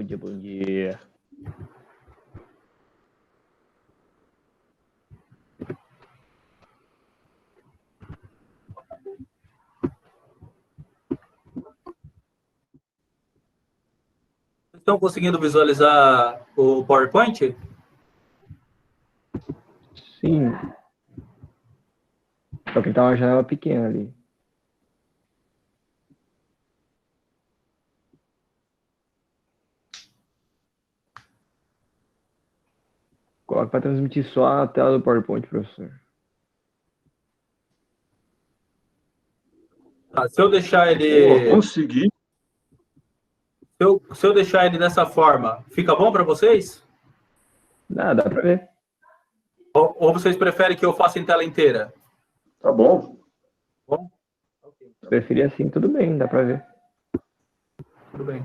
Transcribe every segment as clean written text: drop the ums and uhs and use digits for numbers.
dia, bom dia. Estão conseguindo visualizar o PowerPoint? Sim. Só que tá uma janela pequena ali. Coloca para transmitir só a tela do PowerPoint, professor. Tá, se eu deixar ele... Consegui. Se eu deixar ele dessa forma, fica bom para vocês? Dá para ver. Ou vocês preferem que eu faça em tela inteira? Tá bom. Bom? Okay, Se preferir assim, tudo bem, dá para ver. tudo bem.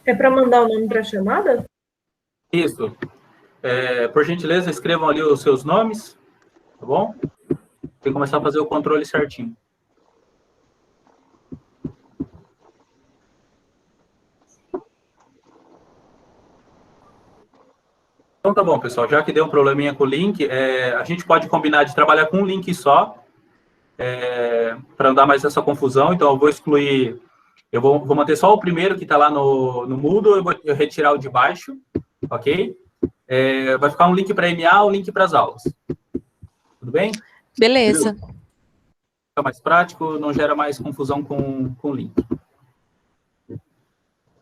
É para mandar o nome para a chamada? Isso. Por gentileza, escrevam ali os seus nomes, tá bom? Tem que começar a fazer o controle certinho. Então tá bom, pessoal. Já que deu um probleminha com o link, a gente pode combinar de trabalhar com um link só, para não dar mais essa confusão. Então eu vou excluir, eu vou manter só o primeiro que está lá no Moodle, eu vou retirar o de baixo, ok? Vai ficar um link para MA, um link para as aulas. Tudo bem? Beleza. Fica mais prático, não gera mais confusão com o link.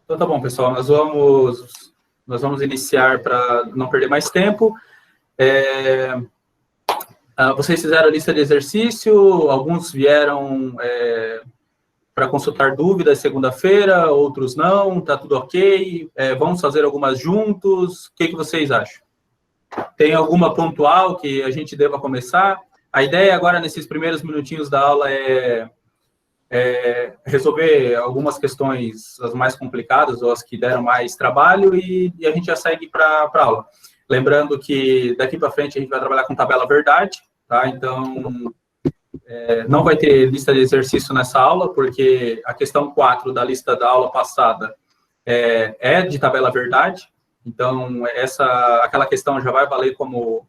Então tá bom, pessoal. Nós vamos iniciar para não perder mais tempo. Vocês fizeram a lista de exercício, alguns vieram para consultar dúvidas segunda-feira, outros não, tá tudo ok, vamos fazer algumas juntos, o que vocês acham? Tem alguma pontual que a gente deva começar? A ideia agora, nesses primeiros minutinhos da aula, é resolver algumas questões, as mais complicadas, ou as que deram mais trabalho, e a gente já segue para a aula. Lembrando que daqui para frente a gente vai trabalhar com tabela verdade, tá? Então, não vai ter lista de exercício nessa aula, porque a questão 4 da lista da aula passada é de tabela verdade. Então, aquela questão já vai valer como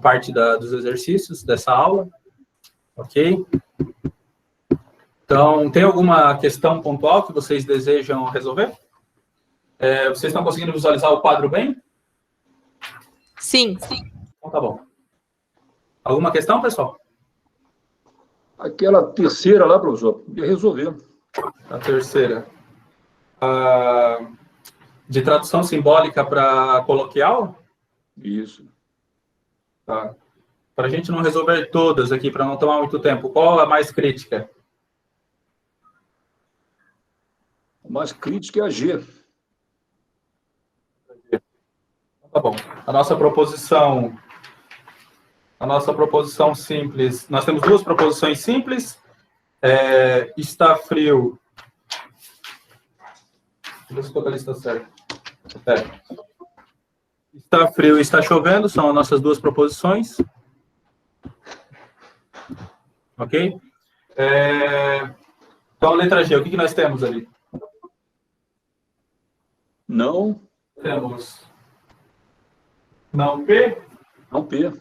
parte dos exercícios dessa aula. Ok? Então, tem alguma questão pontual que vocês desejam resolver? Vocês estão conseguindo visualizar o quadro bem? Sim. Então, tá bom. Alguma questão, pessoal? Aquela terceira lá, professor, ia resolver. A terceira. De tradução simbólica para coloquial? Isso. Tá. Para a gente não resolver todas aqui, para não tomar muito tempo, qual a mais crítica? A mais crítica é a G. Tá bom. A nossa proposição simples, nós temos duas proposições simples. Está frio. Deixa eu ver se estou com a lista certa. Está frio e está chovendo, são as nossas duas proposições. Ok? Então, letra G, o que nós temos ali? Não. Temos não P. Não P.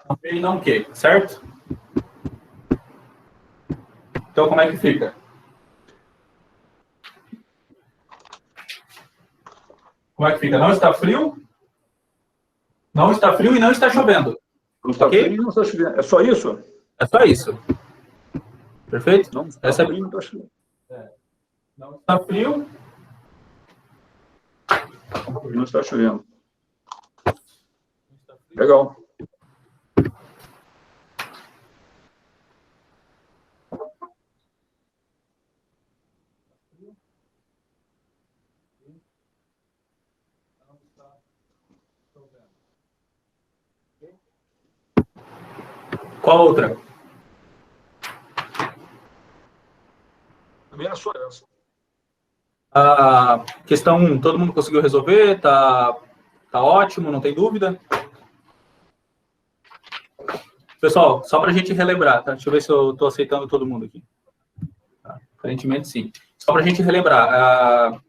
Não P e não Q, certo? Então, como é que fica? Como é que fica? Não está frio? Não está frio e não está chovendo. Não está Ok? frio e não está chovendo. É só isso? É só isso. Perfeito? Não está frio e não está chovendo. Não está frio. Não está chovendo. Legal. Qual outra? Também era só essa. A questão 1, todo mundo conseguiu resolver? Tá ótimo, não tem dúvida? Pessoal, só para a gente relembrar, tá? Deixa eu ver se eu estou aceitando todo mundo aqui. Tá? Aparentemente, sim. Só para a gente relembrar,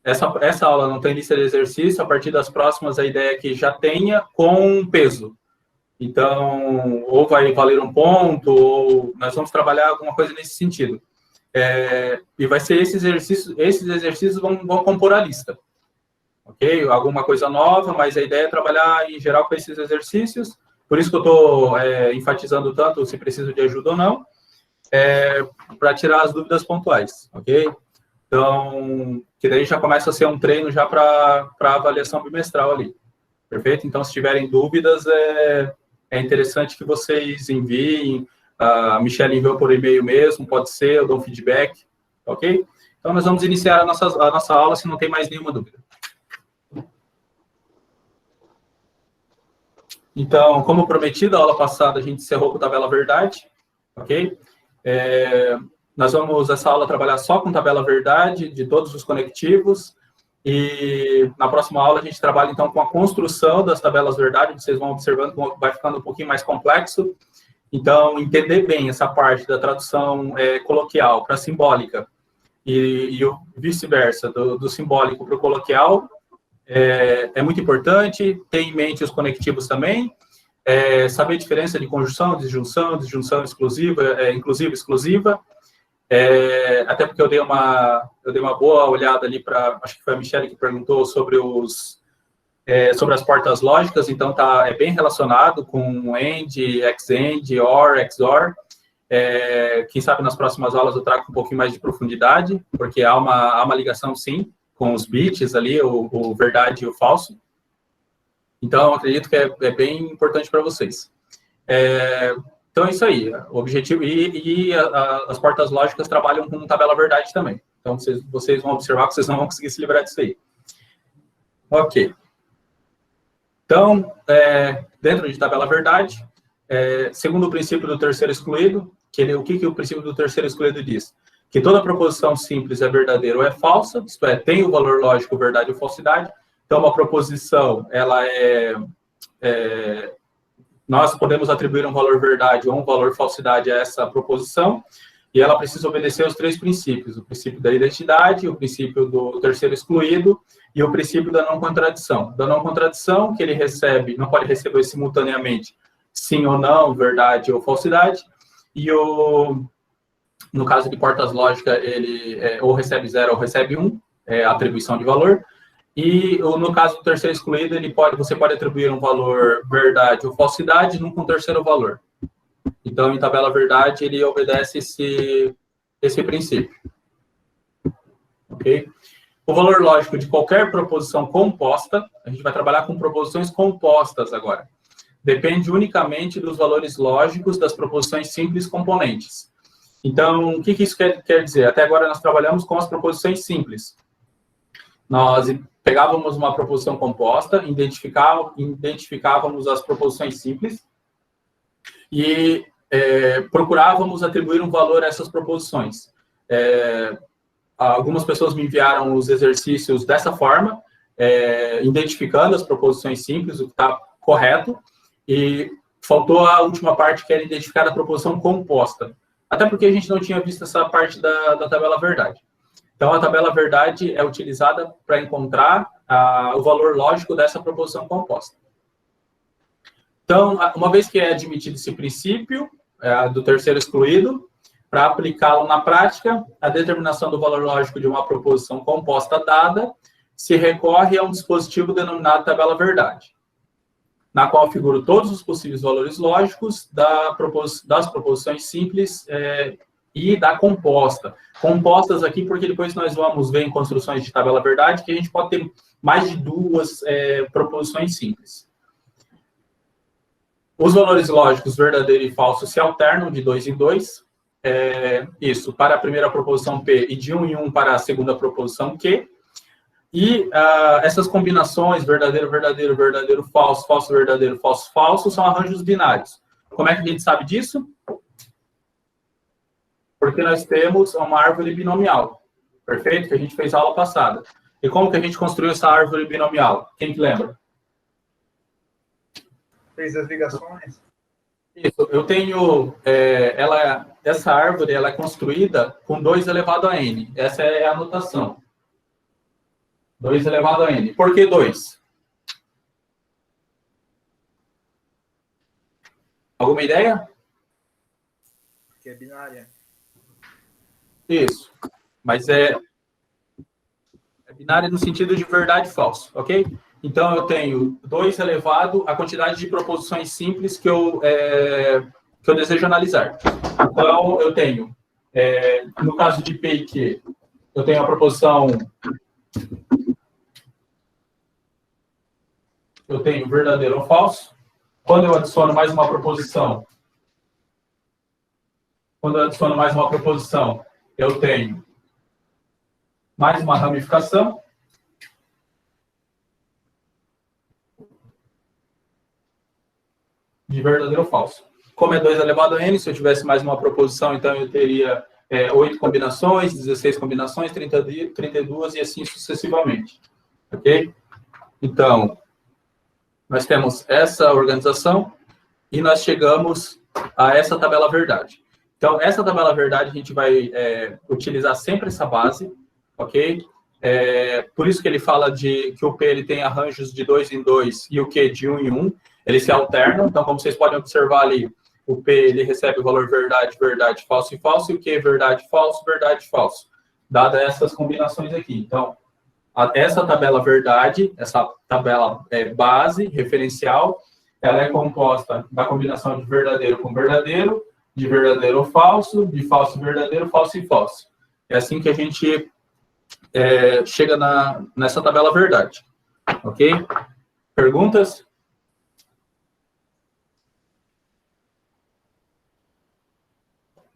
essa aula não tem lista de exercício, a partir das próximas a ideia é que já tenha com peso. Então, ou vai valer um ponto, ou nós vamos trabalhar alguma coisa nesse sentido. E vai ser esses exercícios vão compor a lista. Ok? Alguma coisa nova, mas a ideia é trabalhar em geral com esses exercícios. Por isso que eu estou enfatizando tanto se precisa de ajuda ou não, para tirar as dúvidas pontuais, ok? Então, que daí já começa a ser um treino já para avaliação bimestral ali, perfeito? Então, se tiverem dúvidas, é interessante que vocês enviem, a Michelle enviou por e-mail mesmo, pode ser, eu dou um feedback, ok? Então, nós vamos iniciar a nossa aula se não tem mais nenhuma dúvida. Então, como prometido, a aula passada a gente encerrou com tabela verdade, ok? Nós vamos, essa aula, trabalhar só com tabela verdade de todos os conectivos, e na próxima aula a gente trabalha, então, com a construção das tabelas verdade, vocês vão observando que vai ficando um pouquinho mais complexo. Então, entender bem essa parte da tradução coloquial para simbólica e o vice-versa, do simbólico para o coloquial, é muito importante. Ter em mente os conectivos também, saber a diferença de conjunção, disjunção exclusiva, inclusiva, exclusiva, até porque eu dei uma boa olhada ali para, acho que foi a Michelle que perguntou sobre as portas lógicas, então é bem relacionado com AND, XAND, OR, XOR. Quem sabe nas próximas aulas eu trago um pouquinho mais de profundidade, porque há uma ligação, sim, com os bits ali, o verdade e o falso. Então, eu acredito que é bem importante para vocês. Então, é isso aí. O objetivo... as portas lógicas trabalham com tabela verdade também. Então, vocês vão observar que vocês não vão conseguir se livrar disso aí. Ok. Então, dentro de tabela verdade, segundo o princípio do terceiro excluído, o que o princípio do terceiro excluído diz? Que toda proposição simples é verdadeira ou é falsa, isto é, tem o valor lógico verdade ou falsidade. Então, uma proposição, ela nós podemos atribuir um valor verdade ou um valor falsidade a essa proposição, e ela precisa obedecer aos 3 princípios: o princípio da identidade, o princípio do terceiro excluído e o princípio da não contradição. Da não contradição, que ele não pode receber simultaneamente sim ou não, verdade ou falsidade, e no caso de portas lógicas, ele ou recebe 0 ou recebe 1, a atribuição de valor. E no caso do terceiro excluído, você pode atribuir um valor verdade ou falsidade com um terceiro valor. Então, em tabela verdade, ele obedece esse princípio. Ok? O valor lógico de qualquer proposição composta, a gente vai trabalhar com proposições compostas agora, depende unicamente dos valores lógicos das proposições simples componentes. Então, o que isso quer dizer? Até agora nós trabalhamos com as proposições simples. Nós pegávamos uma proposição composta, identificávamos as proposições simples e procurávamos atribuir um valor a essas proposições. Algumas pessoas me enviaram os exercícios dessa forma, identificando as proposições simples, o que está correto, e faltou a última parte, que era identificar a proposição composta. Até porque a gente não tinha visto essa parte da tabela verdade. Então, a tabela verdade é utilizada para encontrar o valor lógico dessa proposição composta. Então, uma vez que é admitido esse princípio do terceiro excluído, para aplicá-lo na prática, a determinação do valor lógico de uma proposição composta dada se recorre a um dispositivo denominado tabela verdade, na qual figuram todos os possíveis valores lógicos das proposições simples e da composta. Compostas aqui porque depois nós vamos ver em construções de tabela verdade que a gente pode ter mais de 2 proposições simples. Os valores lógicos verdadeiro e falso se alternam de 2 em 2. Isso para a primeira proposição P e de 1 em 1 para a segunda proposição Q. E essas combinações, verdadeiro, verdadeiro, verdadeiro, falso, falso, verdadeiro, falso, falso, são arranjos binários. Como é que a gente sabe disso? Porque nós temos uma árvore binomial, perfeito? Que a gente fez na aula passada. E como que a gente construiu essa árvore binomial? Quem que lembra? Fez as ligações. Isso, eu tenho, essa árvore ela é construída com 2 elevado a n. Essa é a notação. 2 elevado a n. Por que 2? Alguma ideia? Que é binária. Isso. Mas é binária no sentido de verdade e falso, ok? Então, eu tenho 2 elevado à quantidade de proposições simples que eu desejo analisar. Então, eu tenho, no caso de P e Q, eu tenho a proposição... Eu tenho verdadeiro ou falso. Quando eu adiciono mais uma proposição, eu tenho mais uma ramificação. De verdadeiro ou falso. Como é 2 elevado a n, se eu tivesse mais uma proposição, então eu teria 8 combinações, 16 combinações, 32 e assim sucessivamente. Ok? Então, nós temos essa organização e nós chegamos a essa tabela verdade. Então, essa tabela verdade, a gente vai utilizar sempre essa base, ok? Por isso que ele fala que o P ele tem arranjos de 2 em 2 e o Q de 1 em 1. Eles se alternam, então, como vocês podem observar ali, o P ele recebe o valor verdade, verdade, falso e falso, e o Q verdade, falso, falso. Dadas essas combinações aqui. Então, essa tabela verdade, essa tabela base, referencial, ela é composta da combinação de verdadeiro com verdadeiro, de verdadeiro ou falso, de falso verdadeiro, falso e falso. É assim que a gente chega nessa tabela verdade. Ok? Perguntas?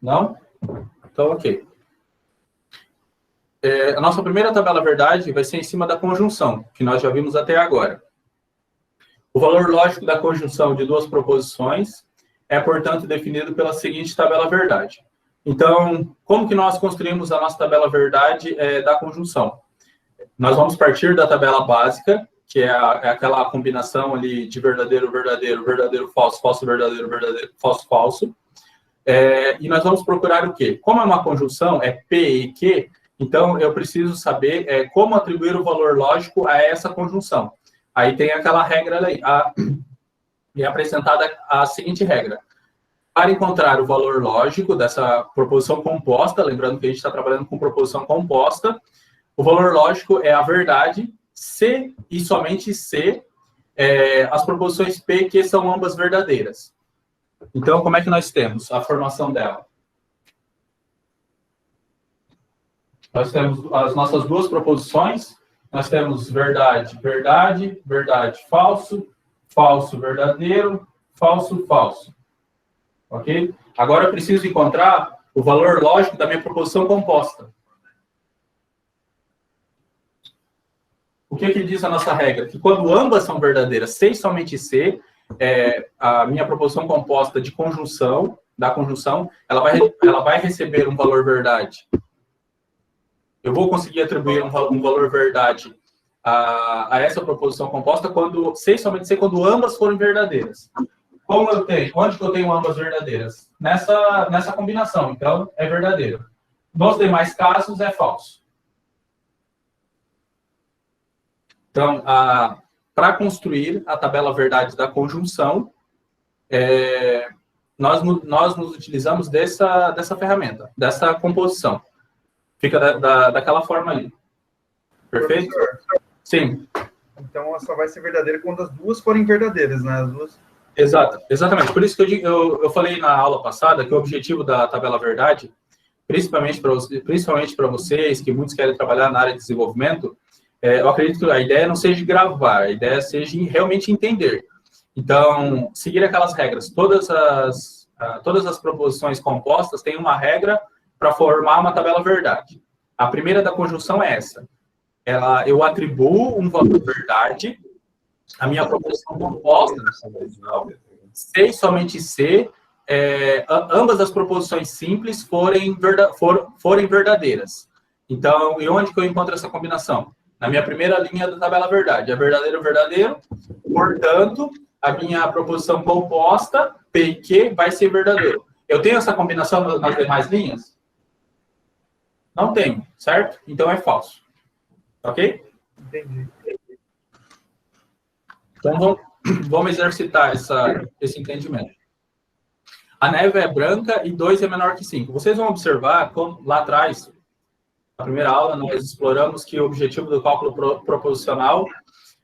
Não? Então, ok. A nossa primeira tabela verdade vai ser em cima da conjunção, que nós já vimos até agora. O valor lógico da conjunção de 2 proposições é, portanto, definido pela seguinte tabela verdade. Então, como que nós construímos a nossa tabela verdade da conjunção? Nós vamos partir da tabela básica, que é aquela combinação ali de verdadeiro, verdadeiro, verdadeiro, falso, falso, verdadeiro, verdadeiro, falso, falso. E nós vamos procurar o quê? Como é uma conjunção, é P e Q, então eu preciso saber como atribuir o valor lógico a essa conjunção. Aí tem aquela regra aí, é apresentada a seguinte regra. Para encontrar o valor lógico dessa proposição composta, lembrando que a gente está trabalhando com proposição composta, o valor lógico é a verdade, se e somente se as proposições P e Q são ambas verdadeiras. Então, como é que nós temos a formação dela? Nós temos as nossas 2 proposições. Nós temos verdade, verdade, verdade, falso, falso, verdadeiro, falso, falso. Ok? Agora eu preciso encontrar o valor lógico da minha proposição composta. O que diz a nossa regra? Que quando ambas são verdadeiras, C e somente C, a minha proposição composta de conjunção, da conjunção, ela vai receber um valor verdade. Eu vou conseguir atribuir um valor verdade a essa proposição composta quando C e somente C, quando ambas forem verdadeiras. Como eu tenho? Onde que eu tenho ambas verdadeiras? Nessa combinação, então é verdadeiro. Nos demais casos é falso. Então, para construir a tabela verdade da conjunção, nós nos utilizamos dessa ferramenta, dessa composição. Fica daquela forma ali. Perfeito? Professor, Sim. então ela só vai ser verdadeira quando as 2 forem verdadeiras, né? As 2... Exatamente. Por isso que eu falei na aula passada que o objetivo da tabela verdade, principalmente para vocês, que muitos querem trabalhar na área de desenvolvimento, eu acredito que a ideia não seja gravar, a ideia seja realmente entender. Então, seguir aquelas regras. Todas as proposições compostas têm uma regra para formar uma tabela verdade. A primeira da conjunção é essa. eu atribuo um valor verdade à minha proposição composta, se e somente se ambas as proposições simples forem verdadeiras. Então, e onde que eu encontro essa combinação? Na minha primeira linha da tabela verdade. É verdadeiro, verdadeiro. Portanto, a minha proposição composta, P e Q, vai ser verdadeiro. Eu tenho essa combinação nas demais linhas? Não tenho, certo? Então é falso. Ok? Entendi. Então, vamos exercitar esse entendimento. A neve é branca e 2 é menor que 5. Vocês vão observar, como lá atrás, na primeira aula, nós exploramos que o objetivo do cálculo proposicional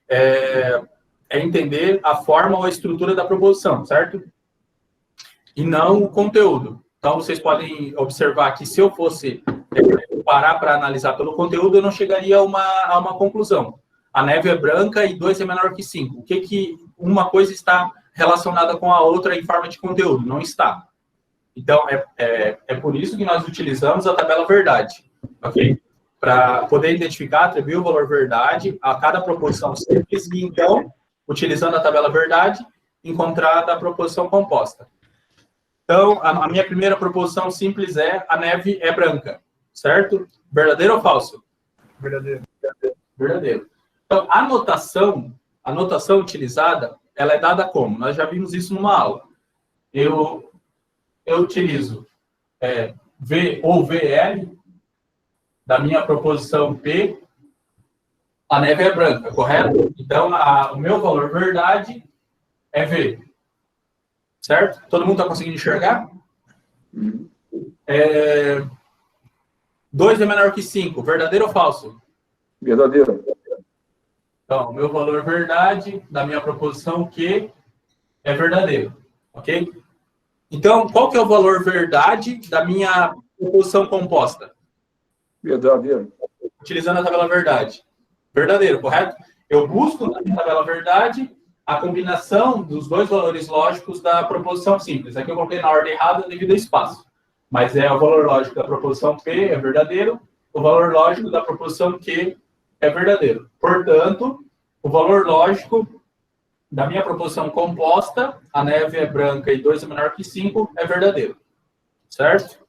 é entender a forma ou a estrutura da proposição, certo? E não o conteúdo. Então, vocês podem observar que se eu fosse parar para analisar pelo conteúdo, eu não chegaria a uma conclusão. A neve é branca e 2 é menor que 5. O que uma coisa está relacionada com a outra em forma de conteúdo? Não está. Então, é por isso que nós utilizamos a tabela verdade, ok? Para poder identificar, atribuir o valor verdade a cada proposição simples e, então, utilizando a tabela verdade, encontrar a proposição composta. Então, a minha primeira proposição simples é a neve é branca, certo? Verdadeiro ou falso? Verdadeiro. Verdadeiro. Então, a notação utilizada, ela é dada como? Nós já vimos isso numa aula. Eu utilizo V ou VL da minha proposição P, a neve é branca, correto? Então, o meu valor verdade é V. Certo? Todo mundo está conseguindo enxergar? 2 é menor que 5. Verdadeiro ou falso? Verdadeiro. Então, o meu valor verdade da minha proposição Q é verdadeiro. Ok? Então, qual que é o valor verdade da minha proposição composta? Verdadeiro. Utilizando a tabela verdade. Verdadeiro, correto? Eu busco na minha tabela verdade a combinação dos dois valores lógicos da proposição simples. Aqui eu coloquei na ordem errada devido ao espaço. Mas o valor lógico da proposição P é verdadeiro, o valor lógico da proposição Q é verdadeiro. Portanto, o valor lógico da minha proposição composta, a neve é branca e 2 é menor que 5, é verdadeiro. Certo?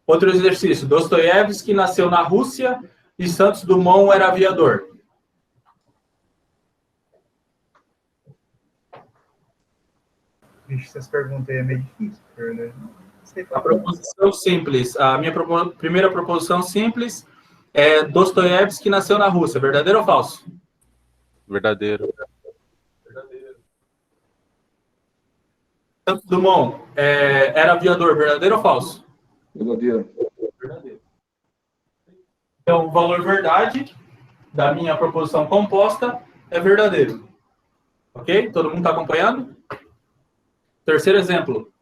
Outro exercício. Dostoiévski nasceu na Rússia e Santos Dumont era aviador. Vixe, essas perguntas aí é meio difícil, né? Não sei A proposição simples. A minha primeira proposição simples é Dostoiévski nasceu na Rússia. Verdadeiro ou falso? Verdadeiro. Verdadeiro. Santos Dumont era aviador. Verdadeiro ou falso? Verdadeiro. Verdadeiro. Então, o valor verdade da minha proposição composta é verdadeiro. Ok? Todo mundo está acompanhando? Terceiro exemplo.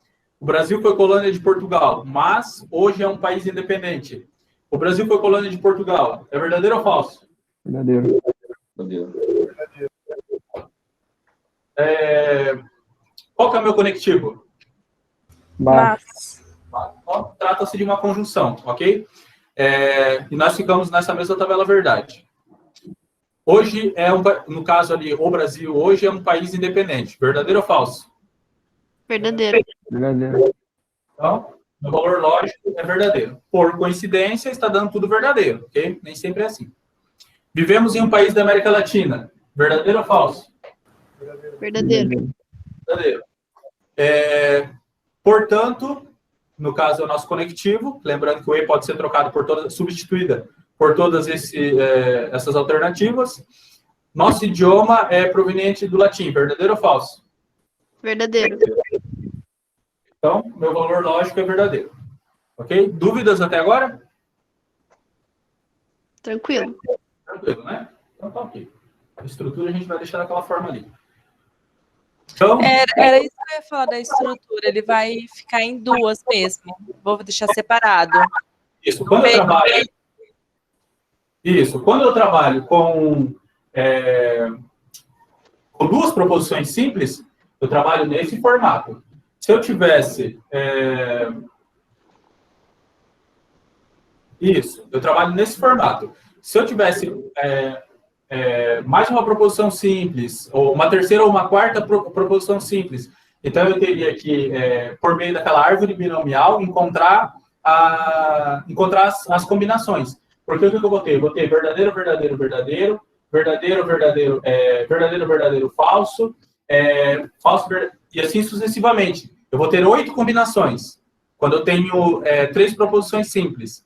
O Brasil foi colônia de Portugal, mas hoje é um país independente. O Brasil foi colônia de Portugal. É verdadeiro ou falso? Verdadeiro. Verdadeiro. Qual que é o meu conectivo? Mas. Trata-se de uma conjunção, ok? E nós ficamos nessa mesma tabela verdade. Hoje no caso ali, o Brasil hoje é um país independente. Verdadeiro ou falso? Verdadeiro. Verdadeiro. Então, o valor lógico é verdadeiro. Por coincidência, está dando tudo verdadeiro, ok? Nem sempre é assim. Vivemos em um país da América Latina. Verdadeiro ou falso? Verdadeiro. Verdadeiro. Portanto, no caso é o nosso conectivo, lembrando que o E pode ser trocado substituída por todas essas alternativas. Nosso idioma é proveniente do latim. Verdadeiro ou falso? Verdadeiro. Então, meu valor lógico é verdadeiro. Ok? Dúvidas até agora? Tranquilo. Tranquilo, né? Então tá ok. A estrutura a gente vai deixar daquela forma ali. Então, Era isso que eu ia falar da estrutura. Ele vai ficar em duas mesmo. Vou deixar separado. isso. Quando eu trabalho com duas proposições simples, eu trabalho nesse formato. Se eu tivesse... eu trabalho nesse formato. se eu tivesse mais uma proposição simples, ou uma terceira ou uma quarta proposição simples, então eu teria que, por meio daquela árvore binomial, encontrar as combinações. Porque o que eu botei? Eu botei verdadeiro, verdadeiro, verdadeiro, verdadeiro, verdadeiro, verdadeiro, verdadeiro, falso, falso, e assim sucessivamente. Eu vou ter 8 combinações. Quando eu tenho 3 proposições simples.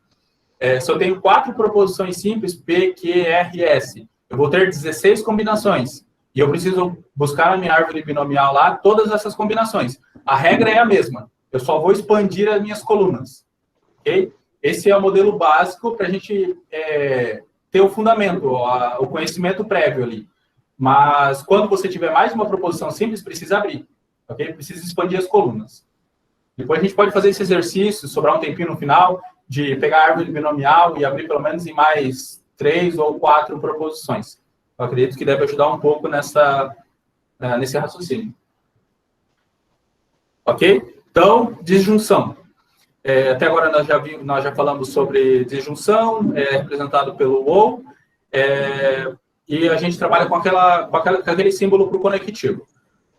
Se eu tenho 4 proposições simples, P, Q, R, S, eu vou ter 16 combinações. E eu preciso buscar na minha árvore binomial lá todas essas combinações. A regra é a mesma. Eu só vou expandir as minhas colunas. Okay? Esse é o modelo básico para a gente ter o fundamento, o conhecimento prévio ali. Mas quando você tiver mais uma proposição simples, precisa abrir. Okay? Precisa expandir as colunas. Depois a gente pode fazer esse exercício, sobrar um tempinho no final, de pegar a árvore binomial e abrir pelo menos em mais 3 ou 4 proposições. Eu acredito que deve ajudar um pouco nesse raciocínio. Ok? Então, disjunção. Até agora nós já falamos sobre disjunção, representado pelo ou, e a gente trabalha com aquele símbolo para o conectivo.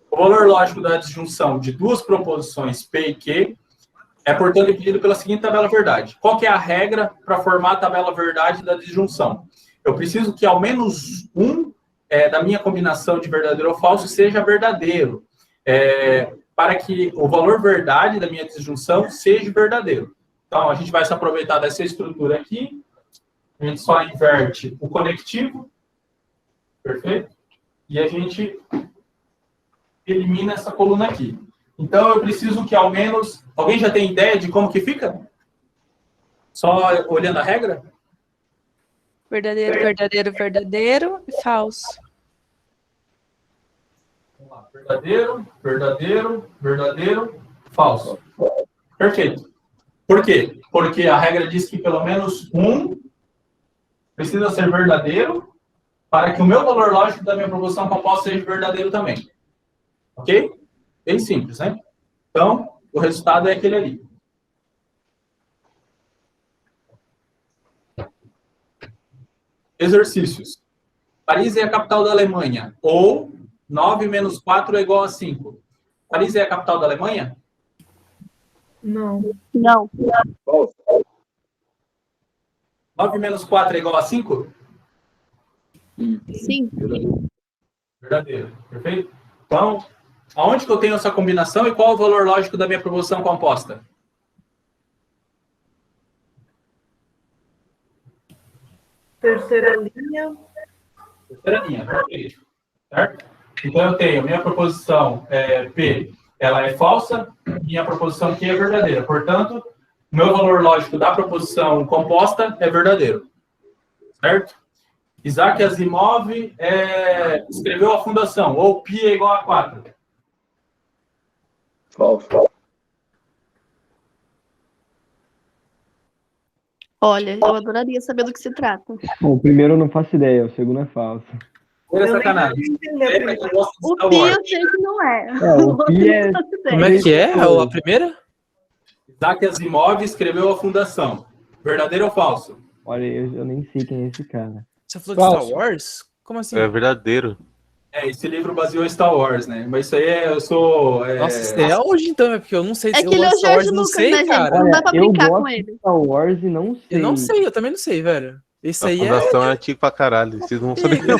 O valor lógico da disjunção de 2 proposições P e Q é, portanto, dividido pela seguinte tabela verdade. Qual que é a regra para formar a tabela verdade da disjunção? Eu preciso que ao menos um da minha combinação de verdadeiro ou falso seja verdadeiro, para que o valor verdade da minha disjunção seja verdadeiro. Então, a gente vai se aproveitar dessa estrutura aqui, a gente só inverte o conectivo, perfeito? E a gente elimina essa coluna aqui. Então, eu preciso que ao menos... Alguém já tem ideia de como que fica? Só olhando a regra? Verdadeiro, verdadeiro, verdadeiro e falso. Vamos lá. Verdadeiro, verdadeiro, verdadeiro, falso. Perfeito. Por quê? Porque a regra diz que pelo menos um precisa ser verdadeiro para que o meu valor lógico da minha proposição composta seja verdadeiro também. Ok? Bem simples, né? Então, o resultado é aquele ali. Exercícios. Paris é a capital da Alemanha. Ou 9 menos 4 é igual a 5. Paris é a capital da Alemanha? Não. Não. Falso. 9 menos 4 é igual a 5? Sim. Verdadeiro. Perfeito? Então, aonde que eu tenho essa combinação e qual o valor lógico da minha proposição composta? Terceira linha. Terceira linha, perfeito. Certo? Então, eu tenho minha proposição P, ela é falsa, minha proposição Q é verdadeira. Portanto, o meu valor lógico da proposição composta é verdadeiro. Certo? Isaac Asimov escreveu a fundação, ou π é igual a 4. Falso. Olha, eu adoraria saber do que se trata. Bom, o primeiro eu não faço ideia, o segundo é falso. Olha Eu nem sacanagem. consegui entender Pra primeiro. quem gosta de O Star Pi Wars. eu sei que não é. O Pi é... Como é que é? A primeira? Isaac Asimov escreveu a fundação. Verdadeiro ou falso? Olha, eu nem sei quem é esse cara. Você falou de Falso. Star Wars? Como assim? É verdadeiro. Esse livro baseou em Star Wars, né? Mas isso aí eu sou... Nossa, isso é hoje então, é porque eu não sei É se que ele é o Star Wars, George não Lucas, sei, né, gente? cara. Não dá pra eu brincar gosto com de ele. Star Wars e não sei. Eu não sei, eu também não sei, velho. Isso A aí é... fundação é antiga pra caralho. Vocês não sabem não.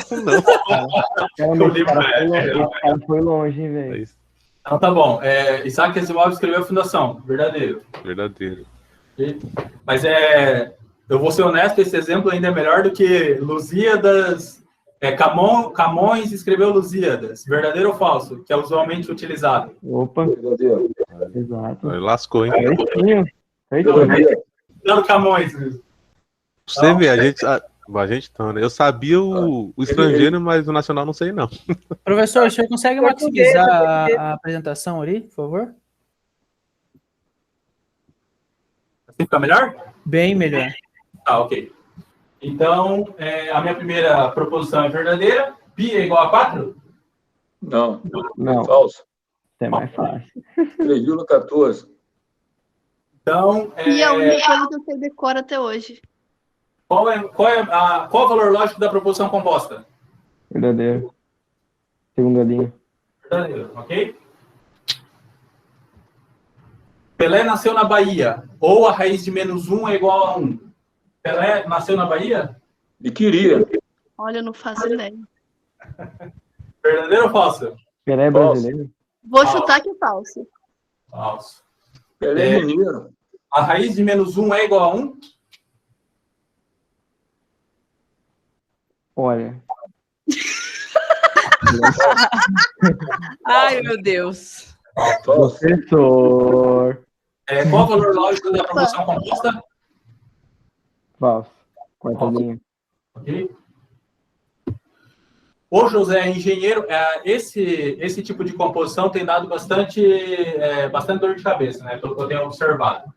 Caramba, O esse livro cara foi longe, hein, É velho. isso. Então tá bom. Isaac Asimov escreveu a fundação. Verdadeiro. Verdadeiro. Mas eu vou ser honesto, esse exemplo ainda é melhor do que Lusíadas. Camões escreveu Lusíadas. Verdadeiro ou falso? Que é usualmente utilizado. Opa, Verdadeiro. exato. Lascou, hein? Certinho. Verdadeiro. Não, Camões. Você vê, a gente não, né? Eu sabia o estrangeiro, mas o nacional não sei, não. Professor, o senhor consegue Português, maximizar português. a apresentação ali, por favor? Assim fica melhor? Bem melhor. Tá, ok. Então, a minha primeira proposição é verdadeira. Pi é igual a 4? Não. Não, Falso. é mais fácil. 3,14. Então, E é a única coisa que eu sei decor até hoje. Qual o valor lógico da proposição composta? Verdadeiro. Segunda linha. Verdadeiro, ok? Pelé nasceu na Bahia, ou a raiz de -1 é igual a 1. Pelé nasceu na Bahia? E queria. Olha, eu não faço ideia. Verdadeiro ou falso? Pelé é brasileiro? Vou chutar que é falso. Falso. Pelé é mineiro. A raiz de -1 é igual a 1? Olha. Ai, meu Deus. Falso. Professor. Qual o valor lógico da proposição composta? Falso. Quarta Falso. linha. Ok? O José é engenheiro. Esse tipo de composição tem dado bastante dor de cabeça, né? Pelo que eu tenho observado.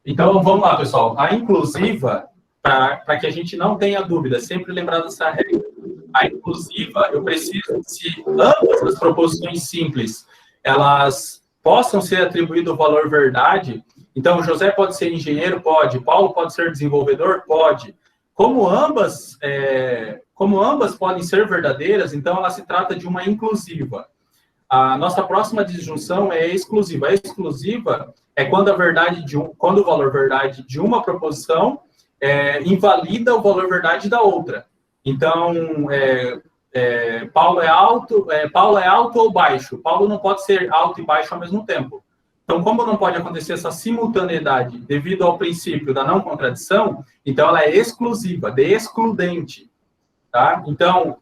Então, vamos lá, pessoal. A inclusiva, para que a gente não tenha dúvida, sempre lembrar dessa regra. A inclusiva, eu preciso, se ambas as proposições simples, elas possam ser atribuído o valor verdade. Então, José pode ser engenheiro? Pode. Paulo pode ser desenvolvedor? Pode. Como ambas podem ser verdadeiras, então ela se trata de uma inclusiva. A nossa próxima disjunção é exclusiva. A exclusiva é quando o valor verdade de uma proposição invalida o valor verdade da outra. Então, Paulo é alto ou baixo? Paulo não pode ser alto e baixo ao mesmo tempo. Então, como não pode acontecer essa simultaneidade devido ao princípio da não contradição, então ela é exclusiva, de excludente. Tá? Então,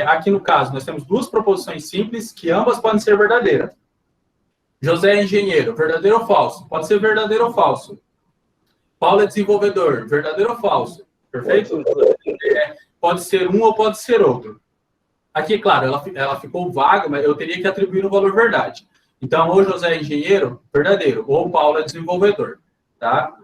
aqui no caso, nós temos duas proposições simples que ambas podem ser verdadeiras. José é engenheiro, verdadeiro ou falso? Pode ser verdadeiro ou falso. Paulo é desenvolvedor, verdadeiro ou falso? Perfeito? Pode ser um ou pode ser outro. Aqui, claro, ela ficou vaga, mas eu teria que atribuir o valor verdade. Então, ou José é engenheiro, verdadeiro, ou Paulo é desenvolvedor. Tá?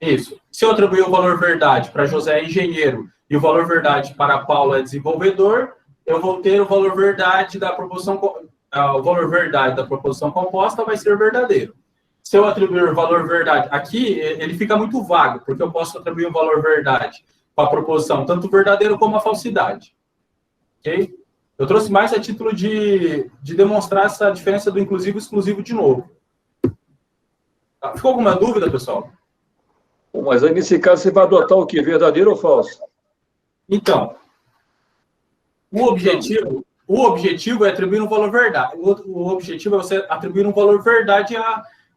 Isso. Se eu atribuir o valor verdade para José é engenheiro e o valor verdade para Paulo é desenvolvedor, eu vou ter o valor verdade da proposição, composta vai ser verdadeiro. Se eu atribuir o valor verdade, aqui ele fica muito vago, porque eu posso atribuir o valor verdade para a proposição, tanto verdadeiro como a falsidade. Ok? Eu trouxe mais a título de demonstrar essa diferença do inclusivo e exclusivo de novo. Tá? Ficou alguma dúvida, pessoal? Mas aí, nesse caso, você vai adotar o quê? Verdadeiro ou falso? Então, o objetivo é atribuir um valor verdade. O objetivo é você atribuir um valor verdade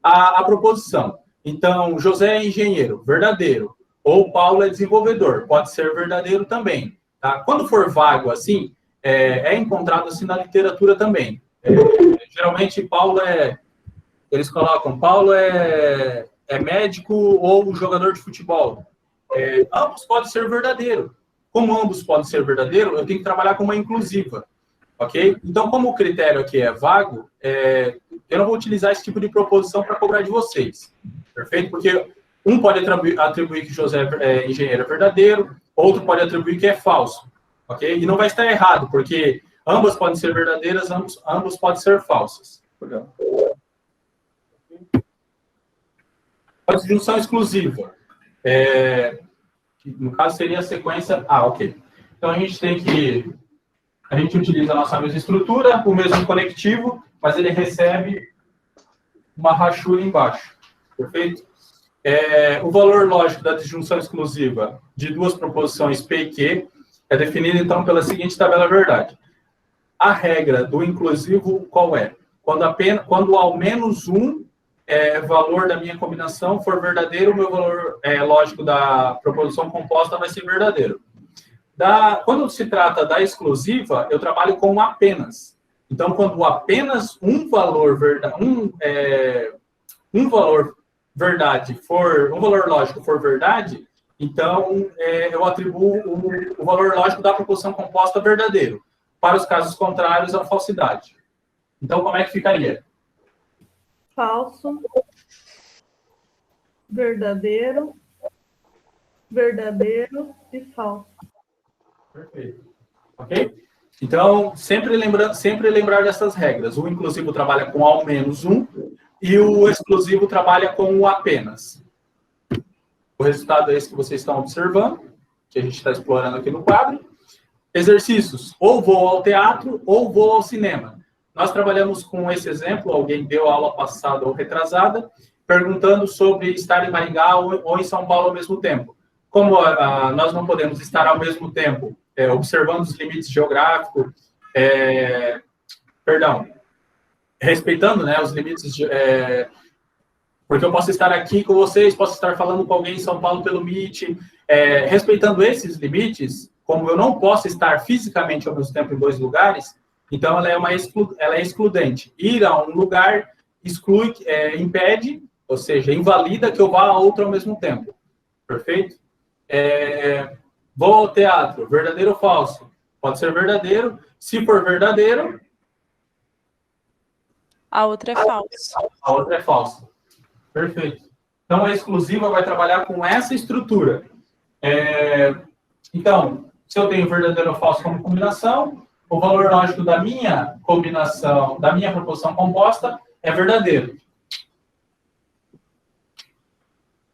à proposição. Então, José é engenheiro, verdadeiro. Ou Paulo é desenvolvedor, pode ser verdadeiro também. Tá? Quando for vago assim, é encontrado assim na literatura também. Geralmente, eles colocam, Paulo é médico ou jogador de futebol. Ambos podem ser verdadeiro. Como ambos podem ser verdadeiro, eu tenho que trabalhar com uma inclusiva. Ok? Então, como o critério aqui é vago, eu não vou utilizar esse tipo de proposição para cobrar de vocês. Perfeito? Porque um pode atribuir que José é engenheiro verdadeiro, outro pode atribuir que é falso. Ok? E não vai estar errado, porque ambas podem ser verdadeiras, ambos podem ser falsas. A disjunção exclusiva. No caso, seria a sequência... ok. Então, a gente utiliza a nossa mesma estrutura, o mesmo conectivo, mas ele recebe uma rachura embaixo. Perfeito? O valor lógico da disjunção exclusiva de duas proposições P e Q é definido, então, pela seguinte tabela verdade. A regra do inclusivo qual é? Quando ao menos um valor da minha combinação for verdadeiro, o meu valor lógico da proposição composta vai ser verdadeiro. Quando se trata da exclusiva, eu trabalho com apenas. Então, quando apenas um valor lógico for verdade, então eu atribuo o valor lógico da proposição composta verdadeiro. Para os casos contrários, a falsidade. Então, como é que ficaria? Falso, verdadeiro, verdadeiro e falso. Perfeito. Ok? Então, sempre lembrar dessas regras. O inclusivo trabalha com ao menos um e o exclusivo trabalha com o apenas. O resultado é esse que vocês estão observando, que a gente está explorando aqui no quadro. Exercícios, ou vou ao teatro, ou vou ao cinema. Nós trabalhamos com esse exemplo, alguém deu aula passada ou retrasada, perguntando sobre estar em Maringá ou em São Paulo ao mesmo tempo. Como nós não podemos estar ao mesmo tempo observando os limites geográficos, respeitando, né, os limites, porque eu posso estar aqui com vocês, posso estar falando com alguém em São Paulo pelo Meet, respeitando esses limites, como eu não posso estar fisicamente ao mesmo tempo em 2 lugares, então ela é excludente. Ir a um lugar exclui, impede, ou seja, invalida que eu vá a outro ao mesmo tempo. Perfeito? Vou ao teatro, verdadeiro ou falso? Pode ser verdadeiro. Se for verdadeiro... A outra é falsa. A outra é falsa. Perfeito. Então, a exclusiva vai trabalhar com essa estrutura. Então, se eu tenho verdadeiro ou falso como combinação, o valor lógico da minha combinação, da minha proposição composta, é verdadeiro.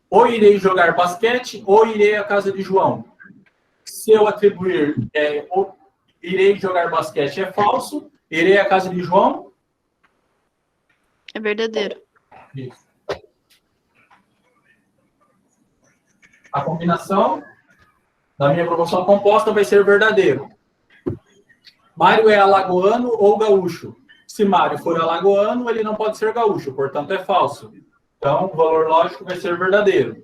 Ou irei jogar basquete, ou irei à casa de João. Se eu atribuir irei jogar basquete é falso, irei à casa de João... É verdadeiro. Isso. A combinação da minha proposição composta vai ser verdadeiro. Mário é alagoano ou gaúcho? Se Mário for alagoano, ele não pode ser gaúcho, portanto é falso. Então, o valor lógico vai ser verdadeiro.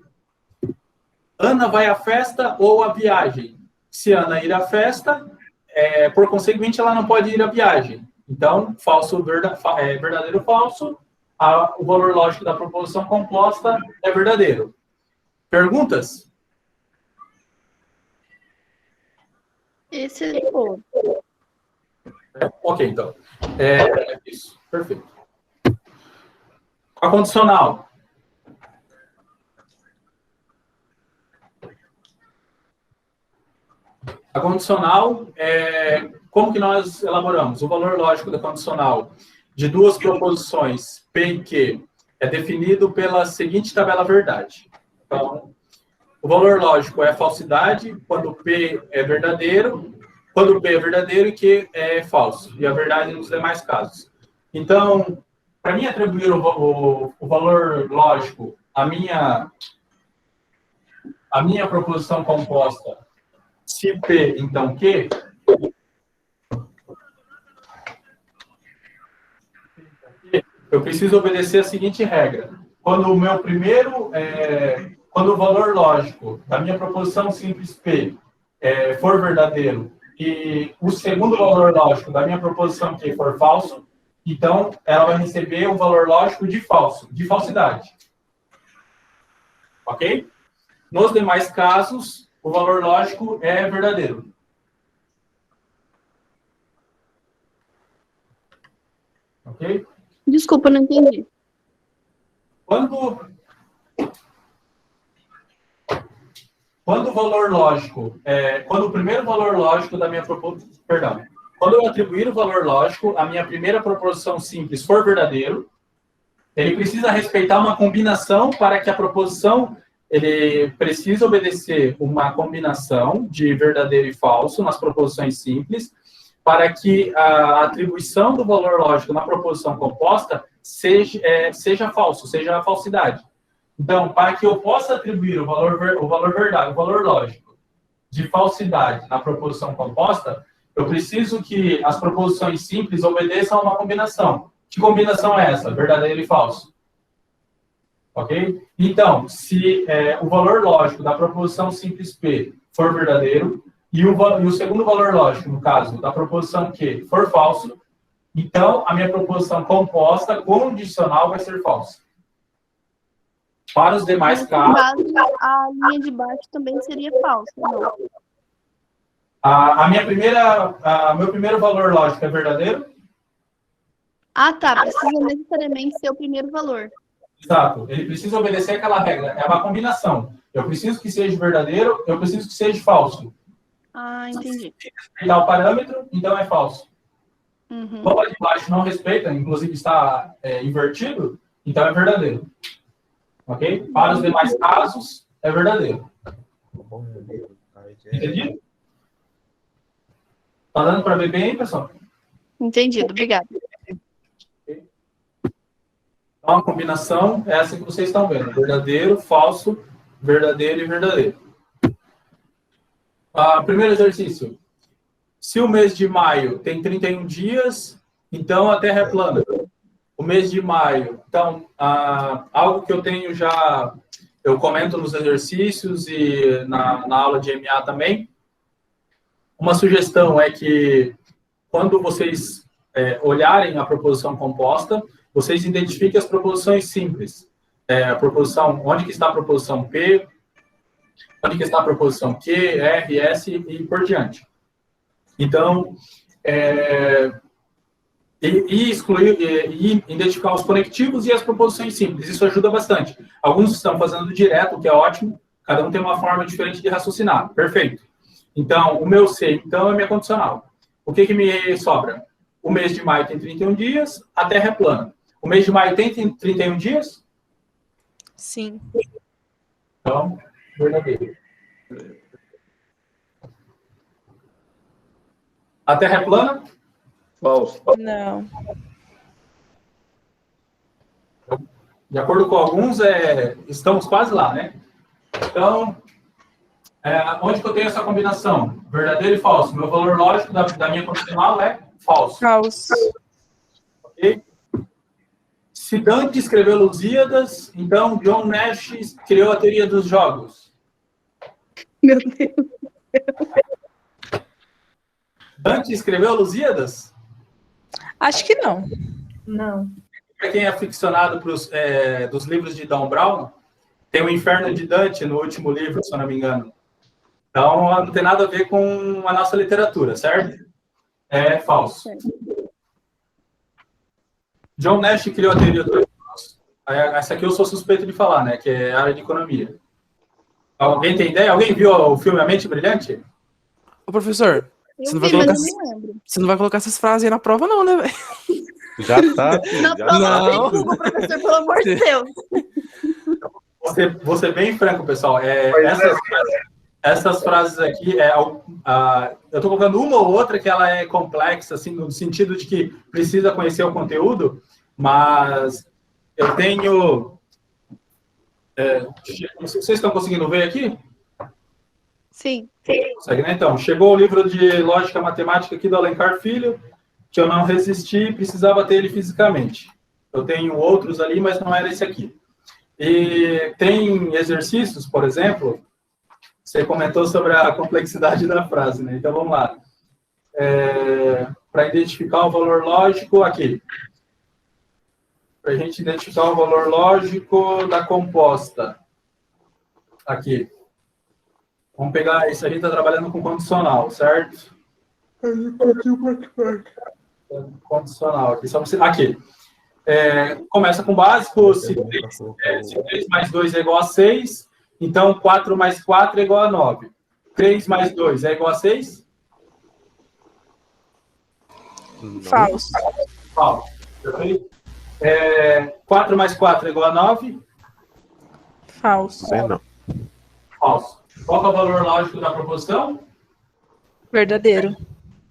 Ana vai à festa ou à viagem? Se Ana ir à festa, por conseguinte, ela não pode ir à viagem. Então, verdadeiro ou falso, o valor lógico da proposição composta é verdadeiro. Perguntas? Esse é bom. Ok, então. Isso, perfeito. A condicional. A condicional, como que nós elaboramos? O valor lógico da condicional de 2 proposições, P e Q, é definido pela seguinte tabela verdade. Então, o valor lógico é falsidade, quando P é verdadeiro, quando P é verdadeiro e Q é falso, e a verdade nos demais casos. Então, para mim atribuir o valor lógico à minha proposição composta, se P, então Q, eu preciso obedecer a seguinte regra. Quando o meu primeiro, quando o valor lógico da minha proposição simples P for verdadeiro e o segundo valor lógico da minha proposição Q for falso, então ela vai receber o valor lógico de falso, de falsidade. Ok? Nos demais casos, o valor lógico é verdadeiro. Ok? Desculpa, não entendi. Quando o valor lógico, quando o primeiro valor lógico da minha proposição, quando eu atribuir o valor lógico à minha primeira proposição simples for verdadeiro, ele precisa respeitar uma combinação para que a proposição, ele precisa obedecer uma combinação de verdadeiro e falso nas proposições simples, para que a atribuição do valor lógico na proposição composta seja falso, seja a falsidade. Então, para que eu possa atribuir o valor lógico de falsidade na proposição composta, eu preciso que as proposições simples obedeçam a uma combinação. Que combinação é essa? Verdadeiro e falso. Ok? Então, se o valor lógico da proposição simples P for verdadeiro, e o segundo valor lógico, no caso, da proposição Q for falso, então a minha proposição composta condicional vai ser falsa. Para os demais casos... A linha de baixo também seria falsa, não? Meu primeiro valor lógico é verdadeiro? Ah, tá. Precisa necessariamente ser o primeiro valor. Exato. Ele precisa obedecer aquela regra. É uma combinação. Eu preciso que seja verdadeiro, eu preciso que seja falso. Ah, entendi. Se respeitar o parâmetro, então é falso. Uhum. Como ali embaixo não respeita, inclusive está invertido, então é verdadeiro. Ok? Para os demais casos, é verdadeiro. Entendi? Tá dando para ver bem aí, pessoal? Entendido, obrigada. Então, a combinação é essa que vocês estão vendo. Verdadeiro, falso, verdadeiro e verdadeiro. Primeiro exercício. Se o mês de maio tem 31 dias, então a Terra é plana. O mês de maio. Então, algo que eu tenho já... Eu comento nos exercícios e na aula de MA também. Uma sugestão é que, quando vocês olharem a proposição composta, vocês identifiquem as proposições simples. A proposição, onde que está a proposição P, onde que está a proposição Q, R, S e por diante. Então, excluir e identificar os conectivos e as proposições simples. Isso ajuda bastante. Alguns estão fazendo direto, o que é ótimo. Cada um tem uma forma diferente de raciocinar. Perfeito. Então, o meu C, então, é minha condicional. O que me sobra? O mês de maio tem 31 dias, a Terra é plana. O mês de maio tem 31 dias? Sim. Então, verdadeiro. A Terra é plana? Falso. Não. De acordo com alguns, estamos quase lá, né? Então, onde que eu tenho essa combinação? Verdadeiro e falso. Meu valor lógico da minha condicional é falso. Falso. Ok? Se Dante escreveu Lusíadas, então John Nash criou a teoria dos jogos. Meu Deus. Dante escreveu Lusíadas? Acho que não. Não. Para quem é aficionado dos livros de Dan Brown, tem o Inferno de Dante no último livro, se eu não me engano. Então, não tem nada a ver com a nossa literatura, certo? É falso. John Nash criou a teoria dos jogos. Essa aqui eu sou suspeito de falar, né? Que é a área de economia. Alguém tem ideia? Alguém viu o filme A Mente Brilhante? Ô, professor, Eu Você não vi, vai mas colocar- eu não lembro. você não vai colocar essas frases aí na prova, não, né, velho? Já tá. filho, Na já prova tá. não tem Não. Google, professor, pelo amor de Deus. Vou ser bem franco, pessoal. Pois é. Essas frases aqui, eu estou colocando uma ou outra que ela é complexa, assim, no sentido de que precisa conhecer o conteúdo, mas eu tenho... vocês estão conseguindo ver aqui? Sim. Consegue, né? Então, chegou o livro de Lógica Matemática aqui do Alencar Filho, que eu não resisti, precisava ter ele fisicamente. Eu tenho outros ali, mas não era esse aqui. E tem exercícios, por exemplo, você comentou sobre a complexidade da frase, né? Então, vamos lá. Para identificar o valor lógico, aqui. Para a gente identificar o valor lógico da composta. Aqui. Vamos pegar isso, a gente está trabalhando com condicional, certo? Condicional aqui. Aqui. Começa com básico, se 3 mais 2 é igual a 6, então 4 mais 4 é igual a 9. 3 mais 2 é igual a 6? Falso. Falso. Perfeito. 4 mais 4 é igual a 9? Falso. Sei não. Falso. Qual que é o valor lógico da proposição? Verdadeiro.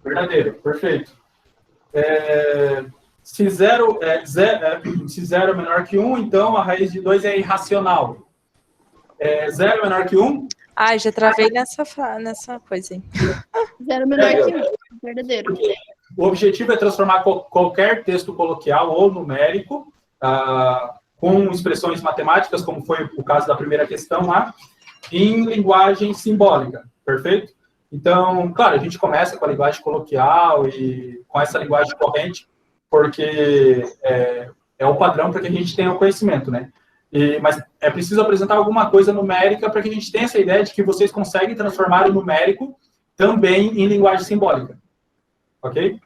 Verdadeiro, perfeito. Se 0 é menor que 1, então a raiz de 2 é irracional. 0 é menor que 1? Ai, já travei nessa coisa aí. Zero menor que um. Verdadeiro. O objetivo é transformar qualquer texto coloquial ou numérico com expressões matemáticas, como foi o caso da primeira questão lá, em linguagem simbólica, perfeito? Então, claro, a gente começa com a linguagem coloquial e com essa linguagem corrente, porque é o padrão para que a gente tenha o conhecimento, né? Mas é preciso apresentar alguma coisa numérica para que a gente tenha essa ideia de que vocês conseguem transformar o numérico também em linguagem simbólica. Ok?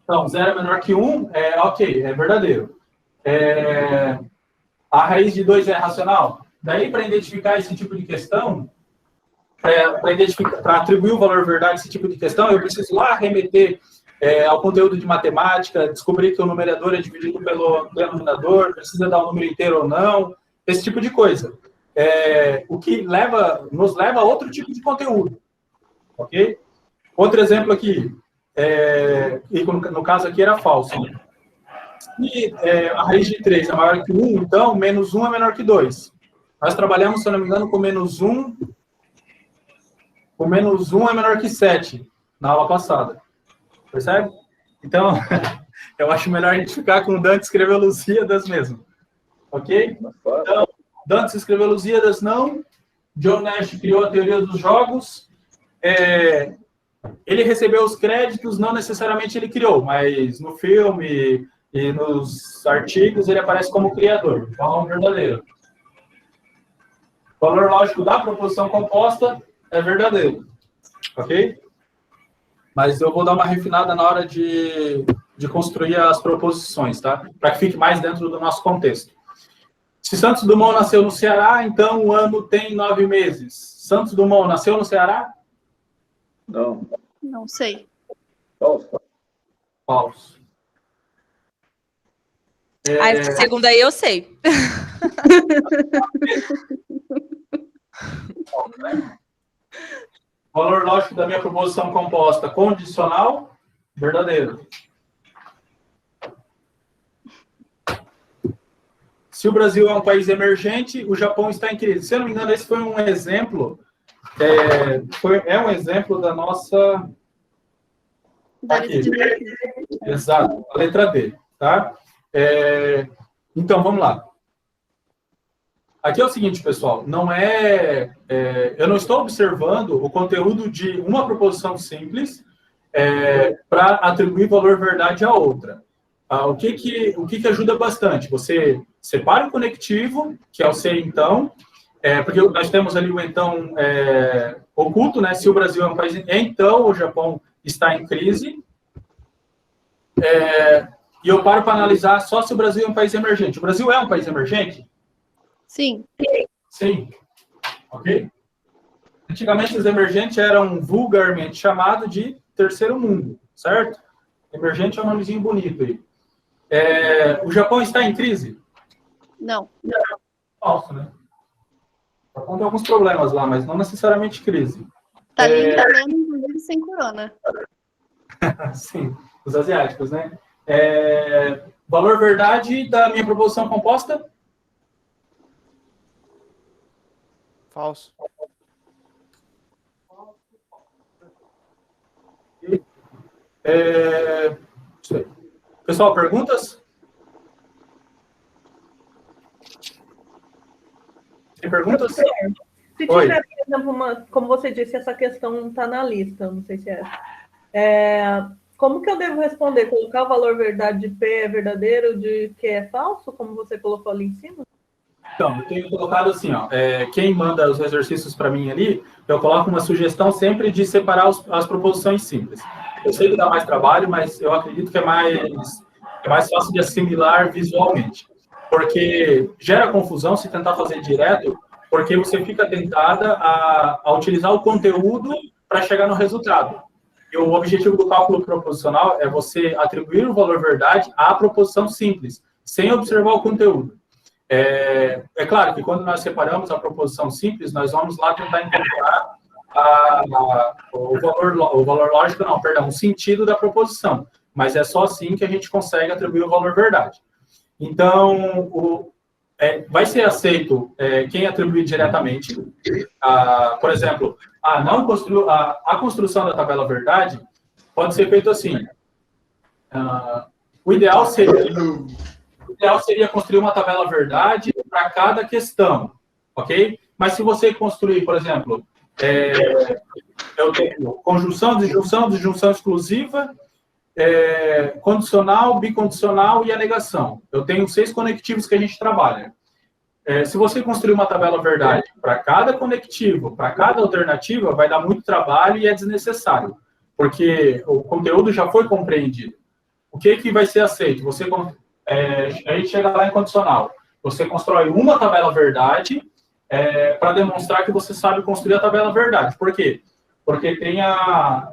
Então, 0 é menor que 1, ok, é verdadeiro. A raiz de 2 é racional? Daí, para identificar esse tipo de questão, para atribuir o valor verdade a esse tipo de questão, eu preciso lá remeter ao conteúdo de matemática, descobrir que o numerador é dividido pelo denominador, precisa dar o número inteiro ou não, esse tipo de coisa. o que nos leva a outro tipo de conteúdo. Ok? Outro exemplo aqui, e no caso aqui era falso. Né? E a raiz de 3 é maior que 1, então menos 1 é menor que 2. Nós trabalhamos, se eu não me engano, com menos 1. O menos 1 é menor que 7, na aula passada. Percebe? Então, eu acho melhor a gente ficar com Dante escreveu Lusíadas mesmo. Ok? Então, Dante escreveu Lusíadas, não. John Nash criou a teoria dos jogos. Ele recebeu os créditos, não necessariamente ele criou, mas no filme e nos artigos ele aparece como criador. Então, é um verdadeiro. O valor lógico da proposição composta é verdadeiro. Ok? Mas eu vou dar uma refinada na hora de construir as proposições, tá? Para que fique mais dentro do nosso contexto. Se Santos Dumont nasceu no Ceará, então o ano tem 9 meses. Santos Dumont nasceu no Ceará? Não. Não sei. Falso. Falso. A segunda aí eu sei. Valor lógico da minha proposição composta condicional, verdadeiro. Se o Brasil é um país emergente, o Japão está em crise. Se eu não me engano, esse foi um exemplo. É um exemplo da nossa. Aqui. Exato, a letra D. Tá? Então, vamos lá. Aqui é o seguinte, pessoal, eu não estou observando o conteúdo de uma proposição simples para atribuir valor verdade a outra. O que ajuda bastante? Você separa o conectivo, que é o ser então, porque nós temos ali o então oculto, né? Se o Brasil é um país, então o Japão está em crise. E eu paro para analisar só se o Brasil é um país emergente. O Brasil é um país emergente? Sim. Sim. Ok? Antigamente, os emergentes eram vulgarmente chamados de terceiro mundo, certo? Emergente é um nomezinho bonito aí. O Japão está em crise? Não. Falso, né? O Japão tem alguns problemas lá, mas não necessariamente crise. Tá lindo também, inclusive sem corona. Sim, os asiáticos, né? Valor verdade da minha proposição composta? Falso. Pessoal, perguntas? Tem perguntas? Se tiver, por exemplo, como você disse, essa questão não está na lista, não sei se como que eu devo responder? Colocar o valor verdade de P é verdadeiro, de Q é falso, como você colocou ali em cima? Então, eu tenho colocado assim, ó, quem manda os exercícios para mim ali, eu coloco uma sugestão sempre de separar as proposições simples. Eu sei que dá mais trabalho, mas eu acredito que é mais fácil de assimilar visualmente. Porque gera confusão se tentar fazer direto, porque você fica tentada a utilizar o conteúdo para chegar no resultado. E o objetivo do cálculo proposicional é você atribuir o valor verdade à proposição simples, sem observar o conteúdo. É claro que quando nós separamos a proposição simples, nós vamos lá tentar encontrar o valor lógico, o sentido da proposição. Mas é só assim que a gente consegue atribuir o valor verdade. Então, vai ser aceito quem atribuir diretamente. Por exemplo, a construção da tabela verdade pode ser feito assim. O ideal seria construir uma tabela verdade para cada questão, ok? Mas se você construir, por exemplo, eu tenho conjunção, disjunção exclusiva, condicional, bicondicional e a negação. Eu tenho 6 conectivos que a gente trabalha. Se você construir uma tabela verdade para cada conectivo, para cada alternativa, vai dar muito trabalho e é desnecessário, porque o conteúdo já foi compreendido. O que vai ser aceito? A gente chega lá em condicional. Você constrói uma tabela verdade para demonstrar que você sabe construir a tabela verdade. Por quê? Porque tem a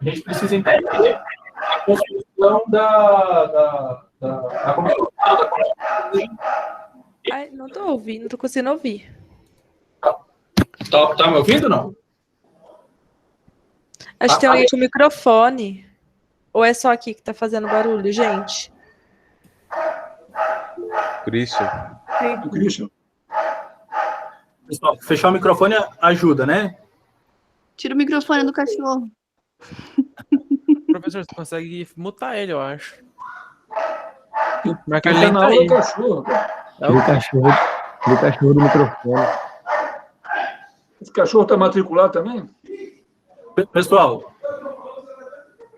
gente precisa entender a construção da Ai, não tô ouvindo, não tô conseguindo ouvir. Tá me ouvindo ou não? Acho que tem alguém com o microfone. Ou é só aqui que tá fazendo barulho, gente? Christian. O Christian. Pessoal, fechar o microfone ajuda, né? Tira o microfone do cachorro. Professor, você consegue mutar ele, eu acho. Mas que Quem ele tá nem na tá aula é aí. o cachorro. É o Tira o cachorro do microfone. Esse cachorro está matriculado também? Pessoal,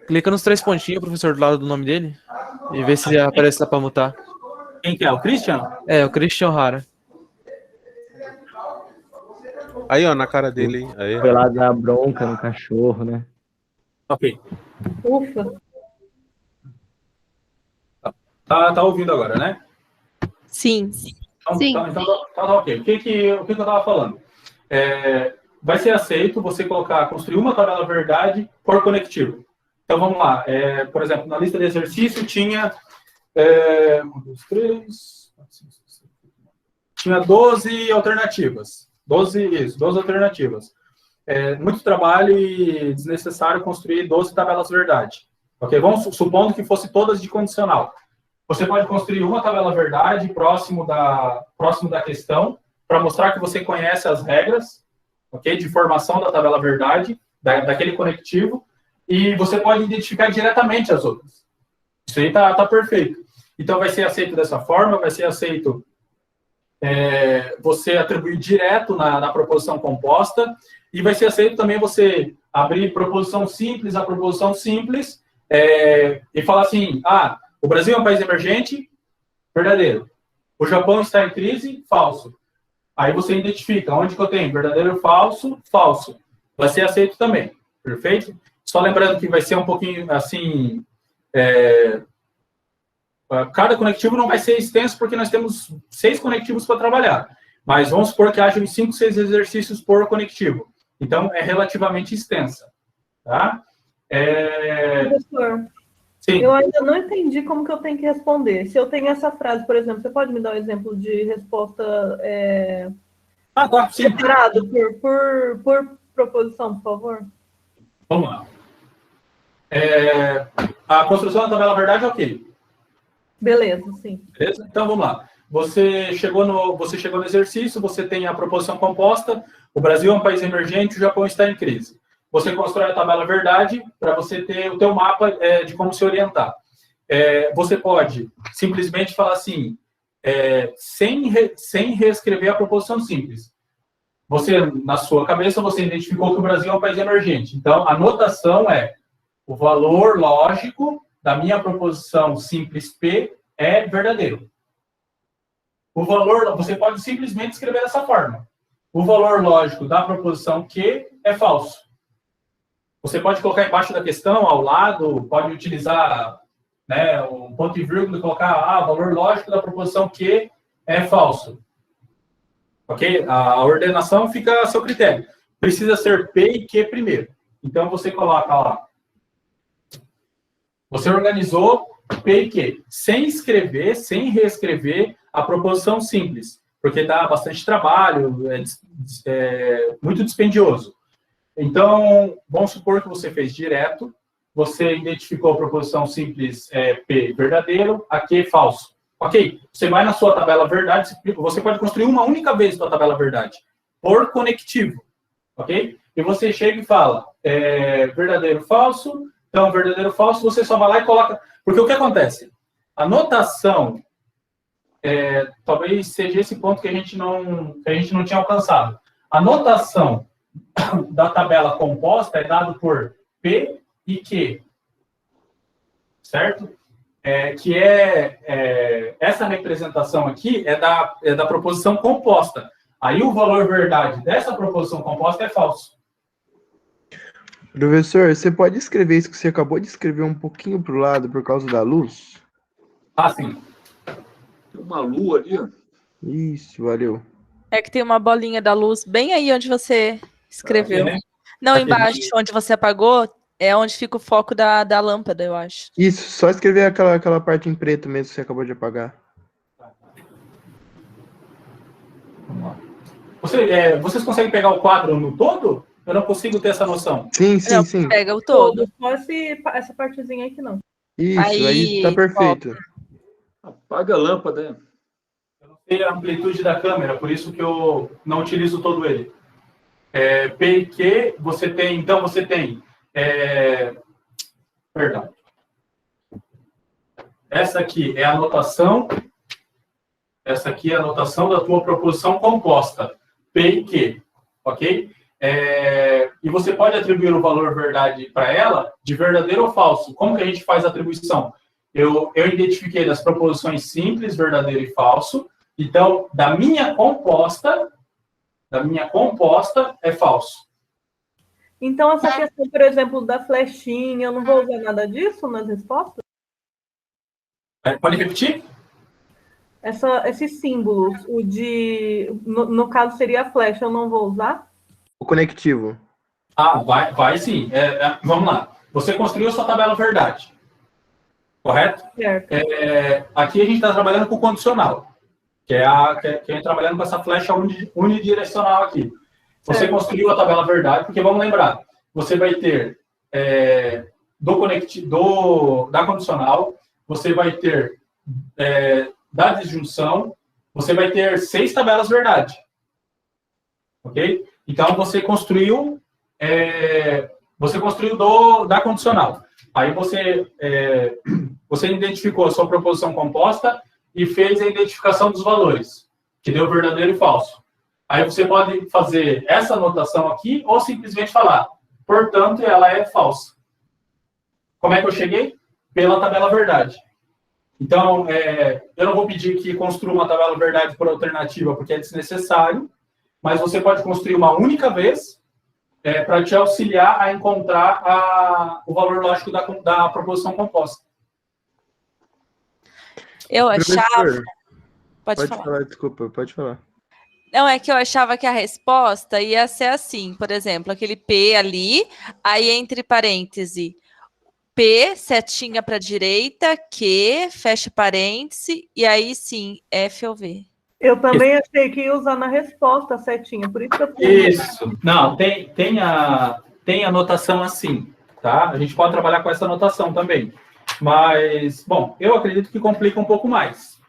Clica nos 3 pontinhos, professor, do lado do nome dele. E vê se aparece lá pra mutar. quem que é? O Christian? É, o Christian Hara. Aí, ó, na cara dele, hein? Aí. Foi lá dar bronca no cachorro, né? Ok. Ufa. Tá ouvindo agora, né? Sim. Então, Sim. Então tá ok. O que eu tava falando? Vai ser aceito você construir uma tabela verdade por conectivo. Então, vamos lá. Por exemplo, na lista de exercício tinha 1, 2, 3, 4, 5, 6, 7, 8, 9. Tinha 12 alternativas. 12 alternativas. Muito trabalho e desnecessário construir 12 tabelas verdade. Ok? Vamos supondo que fosse todas de condicional. Você pode construir uma tabela verdade próximo da questão para mostrar que você conhece as regras, ok? De formação da tabela verdade, daquele conectivo, e você pode identificar diretamente as outras. Isso aí tá perfeito. Então, vai ser aceito dessa forma, vai ser aceito você atribuir direto na proposição composta, e vai ser aceito também você abrir proposição simples a proposição simples, e falar assim, o Brasil é um país emergente, verdadeiro. O Japão está em crise, falso. Aí você identifica onde que eu tenho verdadeiro, falso, falso. Vai ser aceito também, perfeito? Só lembrando que vai ser um pouquinho assim... cada conectivo não vai ser extenso, porque nós temos 6 conectivos para trabalhar. Mas vamos supor que haja uns 5, 6 exercícios por conectivo. Então, é relativamente extensa. Tá? Professor, Sim. eu ainda não entendi como que eu tenho que responder. Se eu tenho essa frase, por exemplo, você pode me dar um exemplo de resposta Tá, sim. separado por proposição, por favor? Vamos lá. A construção da tabela verdade, ok. Beleza, sim. Beleza? Então, vamos lá. Você chegou no exercício, você tem a proposição composta, o Brasil é um país emergente, o Japão está em crise. Você constrói a tabela verdade para você ter o teu mapa de como se orientar. Você pode simplesmente falar assim, sem reescrever a proposição simples. Na sua cabeça, você identificou que o Brasil é um país emergente. Então, a notação é o valor lógico da minha proposição simples P é verdadeiro. O valor, você pode simplesmente escrever dessa forma. O valor lógico da proposição Q é falso. Você pode colocar embaixo da questão, ao lado, pode utilizar um ponto e vírgula e colocar, o valor lógico da proposição Q é falso. Ok? A ordenação fica a seu critério. Precisa ser P e Q primeiro. Então, você coloca lá. Você organizou P e Q, sem escrever, sem reescrever a proposição simples, porque dá bastante trabalho, é muito dispendioso. Então, vamos supor que você fez direto, você identificou a proposição simples P verdadeiro, a Q falso. Ok, você vai na sua tabela verdade, você pode construir uma única vez sua tabela verdade, por conectivo, ok? E você chega e fala, verdadeiro, falso. Então, verdadeiro, falso, você só vai lá e coloca... Porque o que acontece? A notação, talvez seja esse ponto que a gente não tinha alcançado. A notação da tabela composta é dado por P e Q. Certo? Essa representação aqui é da proposição composta. Aí o valor verdade dessa proposição composta é falso. Professor, você pode escrever isso que você acabou de escrever um pouquinho para o lado por causa da luz? Sim. Tem uma lua ali, ó. Isso, valeu. É que tem uma bolinha da luz bem aí onde você escreveu. Aqui, né? Não, Aqui, embaixo, onde você apagou, é onde fica o foco da lâmpada, eu acho. Isso, só escrever aquela parte em preto mesmo que você acabou de apagar. Vamos lá. Vocês conseguem pegar o quadro no todo? Eu não consigo ter essa noção. Sim, sim, Não, sim. pega o todo. Só essa partezinha aqui não. Isso, Aí, aí tá perfeito. Apaga a lâmpada, né? Eu não sei a amplitude da câmera, por isso que eu não utilizo todo ele. P e Q, você tem... Então, você tem... Perdão. Essa aqui é a notação... Essa aqui é a notação da tua proposição composta. P e Q, ok? E você pode atribuir o valor verdade para ela de verdadeiro ou falso. Como que a gente faz a atribuição? Eu identifiquei das proposições simples, verdadeiro e falso. Então, da minha composta é falso. Então, essa questão, por exemplo, da flechinha, eu não vou usar nada disso nas respostas? Pode repetir? Esses símbolos, no caso seria a flecha, eu não vou usar? O conectivo. Vai sim. Vamos lá. Você construiu sua tabela verdade. Correto? Certo. Aqui a gente está trabalhando com o condicional, que é a gente trabalhando com essa flecha unidirecional aqui. Você construiu a tabela verdade, porque vamos lembrar, você vai ter da condicional, você vai ter da disjunção, você vai ter 6 tabelas verdade. Ok? Então, você construiu da condicional. Aí você identificou a sua proposição composta e fez a identificação dos valores, que deu verdadeiro e falso. Aí você pode fazer essa anotação aqui ou simplesmente falar, portanto, ela é falsa. Como é que eu cheguei? Pela tabela verdade. Então, eu não vou pedir que construa uma tabela verdade por alternativa, porque é desnecessário, mas você pode construir uma única vez para te auxiliar a encontrar o valor lógico da proposição composta. Eu achava... Professor, Pode pode falar. falar, desculpa, pode falar. Não, é que eu achava que a resposta ia ser assim, por exemplo, aquele P ali, aí entre parêntese, P, setinha para a direita, Q, fecha parêntese, e aí sim, F ou V. Eu também achei que ia usar na resposta a setinha, por isso que eu Isso. Não, tem a anotação assim, tá? A gente pode trabalhar com essa anotação também. Mas, bom, eu acredito que complica um pouco mais.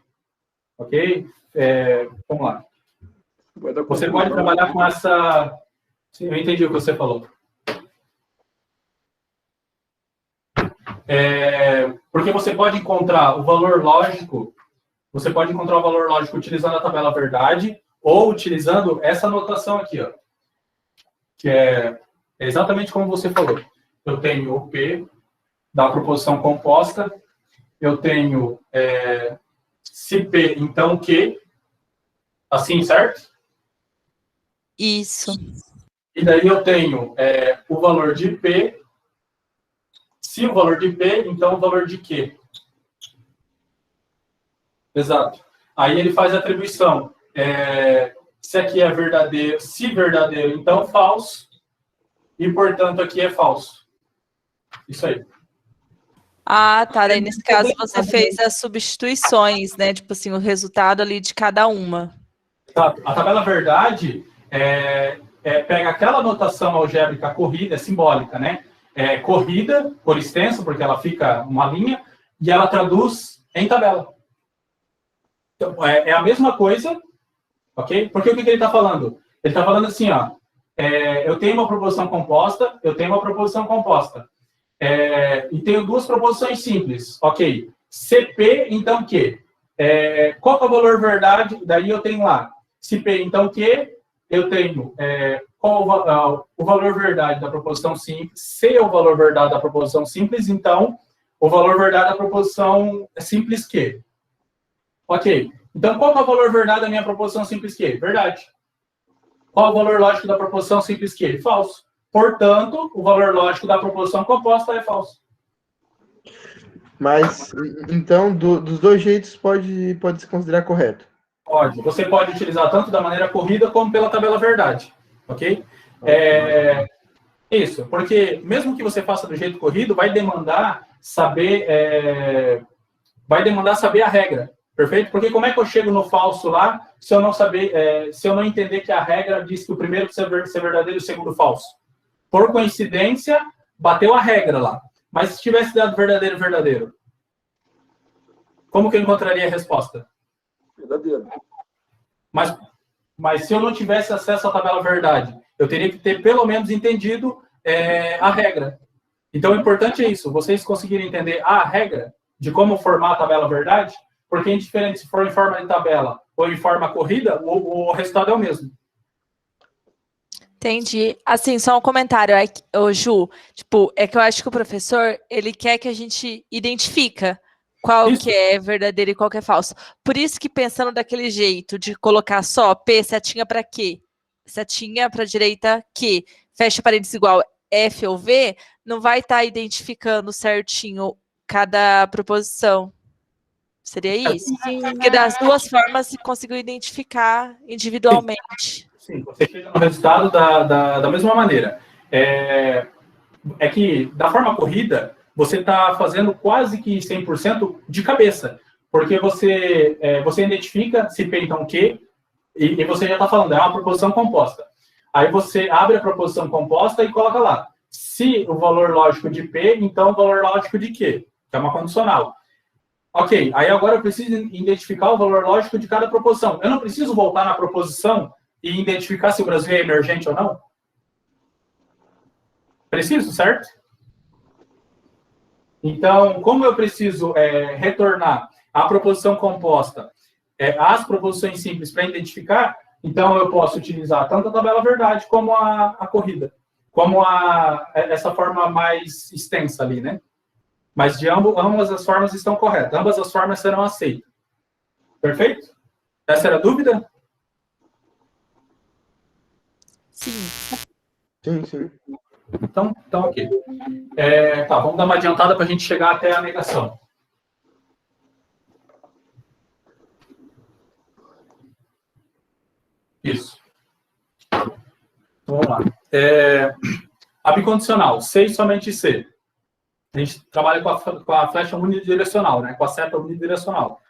Ok? Vamos lá. Você pode trabalhar com essa... Sim, eu entendi o que você falou. Porque você pode encontrar o valor lógico, utilizando a tabela verdade ou utilizando essa anotação aqui, ó, que é exatamente como você falou. Eu tenho o P da proposição composta, eu tenho se P, então Q, assim, certo? Isso. E daí eu tenho o valor de P, se o valor de P, então o valor de Q. Exato. Aí ele faz a atribuição. Se aqui é verdadeiro, se verdadeiro, então falso. E, portanto, aqui é falso. Isso aí. Ah, tá. Daí, nesse caso, você fez as substituições, né? Tipo assim, o resultado ali de cada uma. Exato. A tabela verdade pega aquela notação algébrica corrida, simbólica, né? Corrida, por extenso, porque ela fica uma linha, e ela traduz em tabela. Então, é a mesma coisa, ok? Porque o que ele está falando? Ele está falando assim, ó, eu tenho uma proposição composta, e tenho duas proposições simples, ok? CP, então Q. Qual é o valor verdade? Daí eu tenho lá, se P, então Q, eu tenho qual o valor verdade da proposição simples, C é o valor verdade da proposição simples, então o valor verdade da proposição simples Q. Ok. Então, qual é o valor verdade da minha proposição simples Q? Verdade. Qual é o valor lógico da proposição simples Q? Falso. Portanto, o valor lógico da proposição composta é falso. Mas, então, dos dois jeitos pode se considerar correto? Pode. Você pode utilizar tanto da maneira corrida como pela tabela verdade. Ok? Isso. Porque, mesmo que você faça do jeito corrido, vai demandar saber a regra. Perfeito? Porque como é que eu chego no falso lá se eu não saber, se eu não entender que a regra diz que o primeiro precisa ser verdadeiro e o segundo falso? Por coincidência, bateu a regra lá. Mas se tivesse dado verdadeiro, como que eu encontraria a resposta? Verdadeiro. Mas se eu não tivesse acesso à tabela verdade, eu teria que ter pelo menos entendido a regra. Então, o importante é isso, vocês conseguirem entender a regra de como formar a tabela verdade, porque é indiferente se for em forma de tabela ou em forma corrida, o resultado é o mesmo. Entendi. Assim, só um comentário, Ju, tipo, é que eu acho que o professor, ele quer que a gente identifica qual que é verdadeiro e qual que é falso. Por isso que pensando daquele jeito, de colocar só P, setinha para quê? Setinha para direita, que, fecha parênteses igual F ou V, não vai estar identificando certinho cada proposição. Seria isso? Porque das duas formas se conseguiu identificar individualmente. Sim, você chega no resultado da mesma maneira. É que, da forma corrida, você está fazendo quase que 100% de cabeça. Porque você identifica se P então Q, e você já está falando, é uma proposição composta. Aí você abre a proposição composta e coloca lá. Se o valor lógico de P, então o valor lógico de Q, que é uma condicional. Ok, aí agora eu preciso identificar o valor lógico de cada proposição. Eu não preciso voltar na proposição e identificar se o Brasil é emergente ou não? Preciso, certo? Então, como eu preciso retornar a proposição composta às proposições simples para identificar, então eu posso utilizar tanto a tabela verdade como a corrida, como essa forma mais extensa ali, né? Mas de ambas as formas estão corretas. Ambas as formas serão aceitas. Perfeito? Essa era a dúvida? Sim. Sim. Então ok. Tá, vamos dar uma adiantada para a gente chegar até a negação. Isso. Então, vamos lá. A bicondicional, C e somente C. A gente trabalha com a flecha unidirecional, né? Com a seta unidirecional.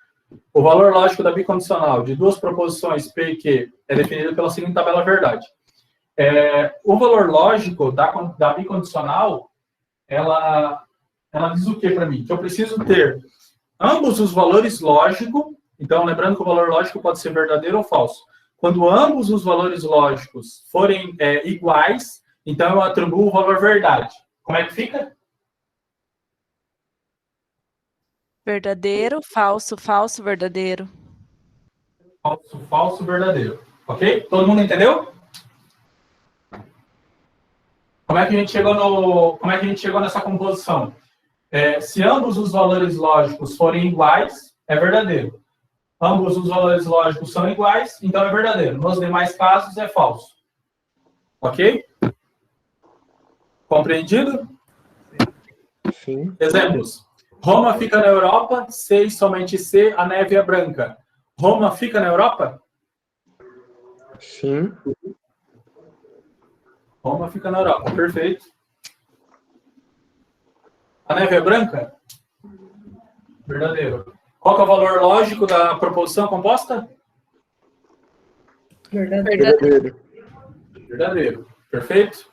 O valor lógico da bicondicional de duas proposições P e Q é definido pela seguinte tabela verdade. O valor lógico da bicondicional, ela diz o que para mim? Que eu preciso ter ambos os valores lógicos. Então, lembrando que o valor lógico pode ser verdadeiro ou falso. Quando ambos os valores lógicos forem iguais, então eu atribuo o valor verdade. Como é que fica? Verdadeiro, falso, falso, verdadeiro. Falso, falso, verdadeiro. Ok? Todo mundo entendeu? Como é que a gente chegou nessa composição? Se ambos os valores lógicos forem iguais, é verdadeiro. Ambos os valores lógicos são iguais, então é verdadeiro. Nos demais casos, é falso. Ok? Compreendido? Sim. Exemplos. Roma fica na Europa, C e somente C, a neve é branca. Roma fica na Europa? Sim. Roma fica na Europa, perfeito. A neve é branca? Verdadeiro. Qual que é o valor lógico da proposição composta? Verdadeiro. Verdadeiro, perfeito.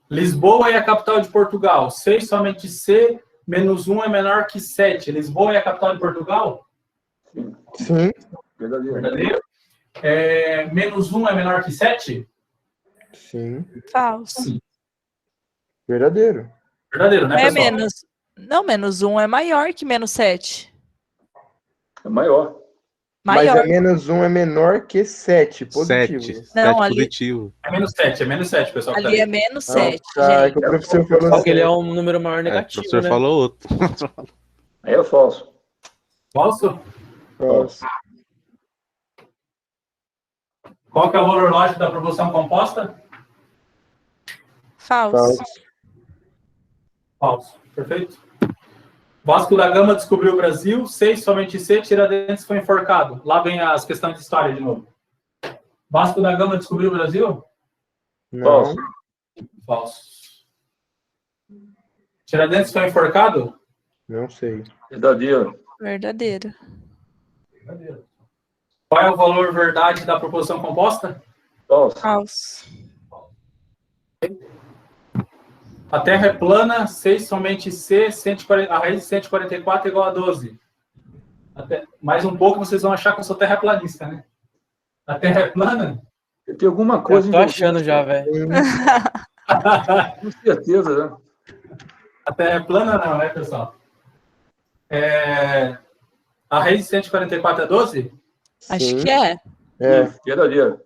Lisboa é a capital de Portugal. 6 somente C, menos 1 é menor que 7. Lisboa é a capital de Portugal? Sim. Verdadeiro. Menos 1 é menor que 7? Sim. Falso. Verdadeiro. Verdadeiro, né, pessoal? Menos. Não, menos 1 é maior que menos 7. É maior. Mas Maior. menos 1 é menor que 7. Positivo. 7. Não, 7 ali- positivo. É menos 7, pessoal. que tá Ali aí. é menos Não, 7, cara, gente. que o professor falou Só que ele é certo. um número maior O negativo, professor né? falou outro. Aí é falso. Falso? Falso. Qual que é o valor lógico da proposição composta? Falso. Falso. Falso. Perfeito. Vasco da Gama descobriu o Brasil. 6 somente C, Tiradentes foi enforcado. Lá vem as questões de história de novo. Vasco da Gama descobriu o Brasil? Não. Falso. Falso. Tiradentes foi enforcado? Não sei. Verdadeiro. Verdadeiro. Qual é o valor verdade da proposição composta? Falso. Falso. A Terra é plana, 6 somente C, 140, a raiz de 144 é igual a 12. Mais um pouco vocês vão achar que eu sou terraplanista, né? A Terra é plana? Tem alguma coisa Eu tô achando já, velho. Com certeza, né? A Terra é plana não, né, pessoal? A raiz de 144 é 12? Acho que é. É, Verdadeiro.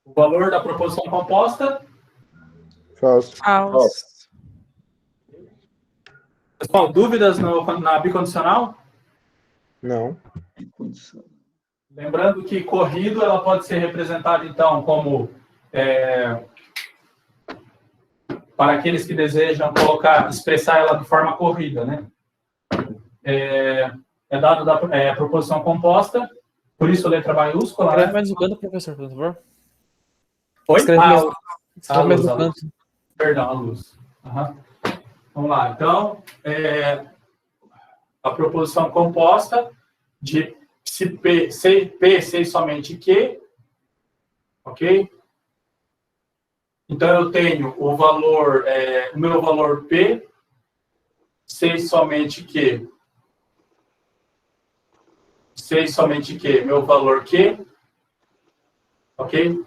O valor da proposição composta? falso. Falso. Pessoal, dúvidas na bicondicional? Não. Lembrando que corrido ela pode ser representada, então, como para aqueles que desejam expressar ela de forma corrida, né? É dado da proposição composta, por isso letra maiúscula. Escreve Né? mais no canto, professor, por favor. Oi? Escreve mais no a luz. canto. Perdão, a luz. Uhum. Vamos lá. Então, a proposição composta de se P, sei somente que, ok? Então, eu tenho o valor, o meu valor P, sei somente que, meu valor Q, ok?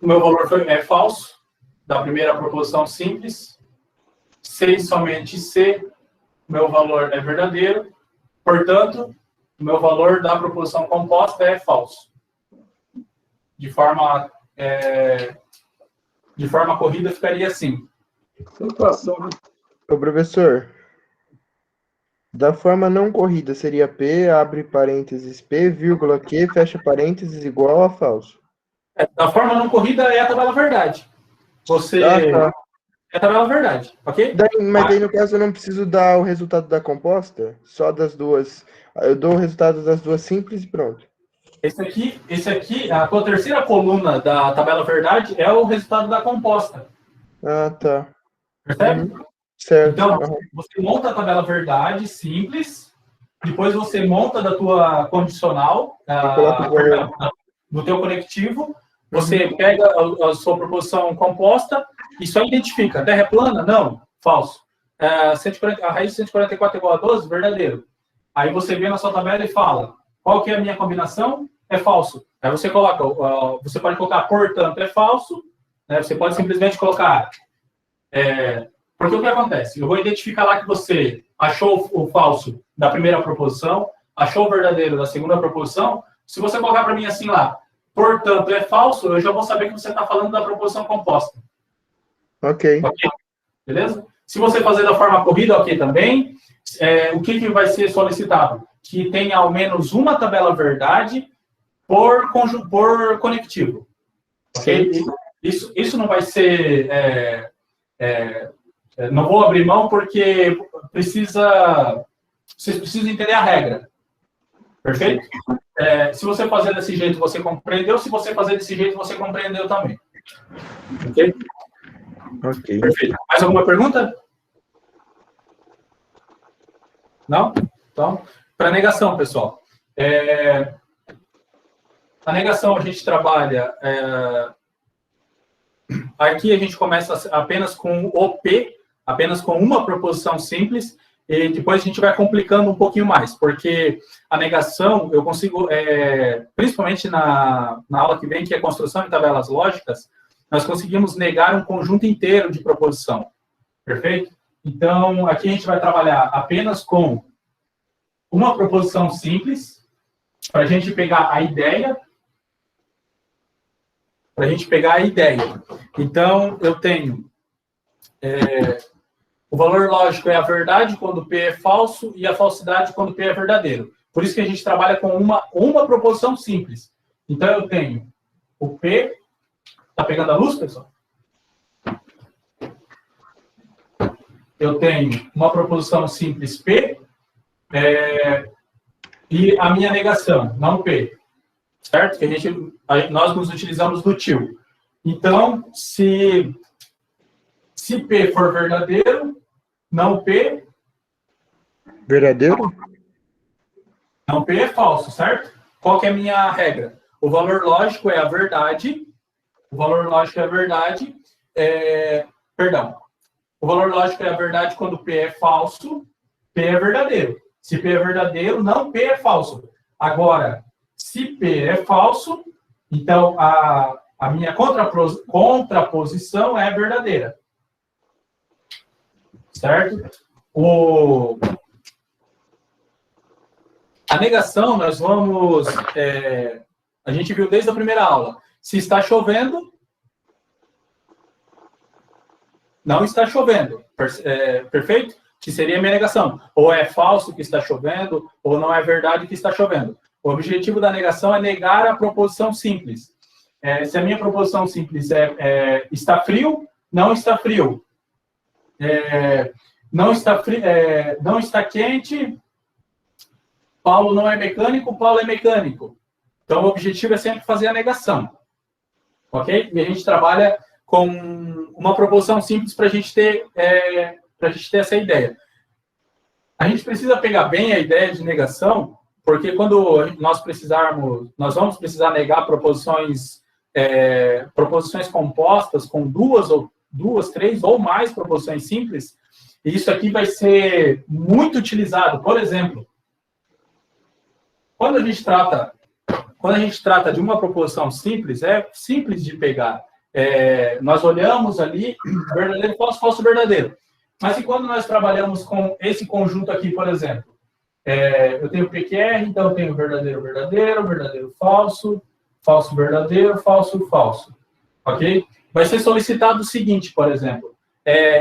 O meu valor é falso, da primeira proposição simples. Sei somente C, meu valor é verdadeiro. Portanto, o meu valor da proposição composta é falso. De forma corrida, ficaria assim. Situação, né? Ô, professor, da forma não corrida seria P, abre parênteses P, vírgula Q, fecha parênteses, igual a falso. Da forma não corrida é a tabela verdade. Tá. É a tabela verdade, ok? Mas daí, no caso, eu não preciso dar o resultado da composta? Só das duas. Eu dou o resultado das duas simples e pronto. Esse aqui, a tua terceira coluna da tabela verdade é o resultado da composta. Ah, tá. Percebe? Certo. Então, você monta a tabela verdade simples, depois você monta da tua condicional, do teu conectivo, você pega a sua proposição composta e só identifica. A Terra é plana? Não. Falso. A raiz de 144 é igual a 12? Verdadeiro. Aí você vê na sua tabela e fala, qual que é a minha combinação? É falso. Aí você coloca, você pode colocar, portanto, é falso. Né? Você pode simplesmente colocar... porque o que acontece? Eu vou identificar lá que você achou o falso da primeira proposição, achou o verdadeiro da segunda proposição. Se você colocar para mim assim lá, portanto, é falso, eu já vou saber que você está falando da proposição composta. Ok. Beleza? Se você fazer da forma corrida, ok também. O que vai ser solicitado? Que tenha ao menos uma tabela verdade por conectivo. Ok? Isso não vai ser... não vou abrir mão porque vocês precisam entender a regra. Perfeito? Se você fazer desse jeito, você compreendeu. Se você fazer desse jeito, você compreendeu também. Ok? Ok. Perfeito. Mais alguma pergunta? Não? Então, para negação, pessoal. A negação a gente trabalha... aqui a gente começa apenas com o P, apenas com uma proposição simples, e depois a gente vai complicando um pouquinho mais, porque a negação, eu consigo, principalmente na aula que vem, que é construção de tabelas lógicas, nós conseguimos negar um conjunto inteiro de proposição. Perfeito? Então, aqui a gente vai trabalhar apenas com uma proposição simples, para a gente pegar a ideia. Então, eu tenho o valor lógico é a verdade quando P é falso e a falsidade quando P é verdadeiro. Por isso que a gente trabalha com uma proposição simples. Então, eu tenho o P... Está pegando a luz, pessoal? Eu tenho uma proposição simples P e a minha negação, não P. Certo? Que nós nos utilizamos do til. Então, se P for verdadeiro, não P... Verdadeiro? Então, P é falso, certo? Qual que é a minha regra? O valor lógico é a verdade. O valor lógico é a verdade. Perdão. O valor lógico é a verdade quando P é falso, P é verdadeiro. Se P é verdadeiro, não P é falso. Agora, se P é falso, então a minha contraposição é verdadeira. Certo? A negação, nós vamos... a gente viu desde a primeira aula. Se está chovendo, não está chovendo. Perfeito? Que seria a minha negação. Ou é falso que está chovendo, ou não é verdade que está chovendo. O objetivo da negação é negar a proposição simples. Se a minha proposição simples está frio, não está frio. Não está quente, Paulo não é mecânico, Paulo é mecânico. Então, o objetivo é sempre fazer a negação. Ok? E a gente trabalha com uma proposição simples para a gente ter essa ideia. A gente precisa pegar bem a ideia de negação, porque quando nós vamos precisar negar proposições compostas com duas, três ou mais proposições simples, e isso aqui vai ser muito utilizado. Por exemplo, quando a gente trata de uma proposição simples, é simples de pegar. Nós olhamos ali, verdadeiro, falso, falso, verdadeiro. Mas e quando nós trabalhamos com esse conjunto aqui, por exemplo? Eu tenho PQR, então eu tenho verdadeiro, verdadeiro, verdadeiro, falso, falso, verdadeiro, falso, falso. Ok? Vai ser solicitado o seguinte, por exemplo.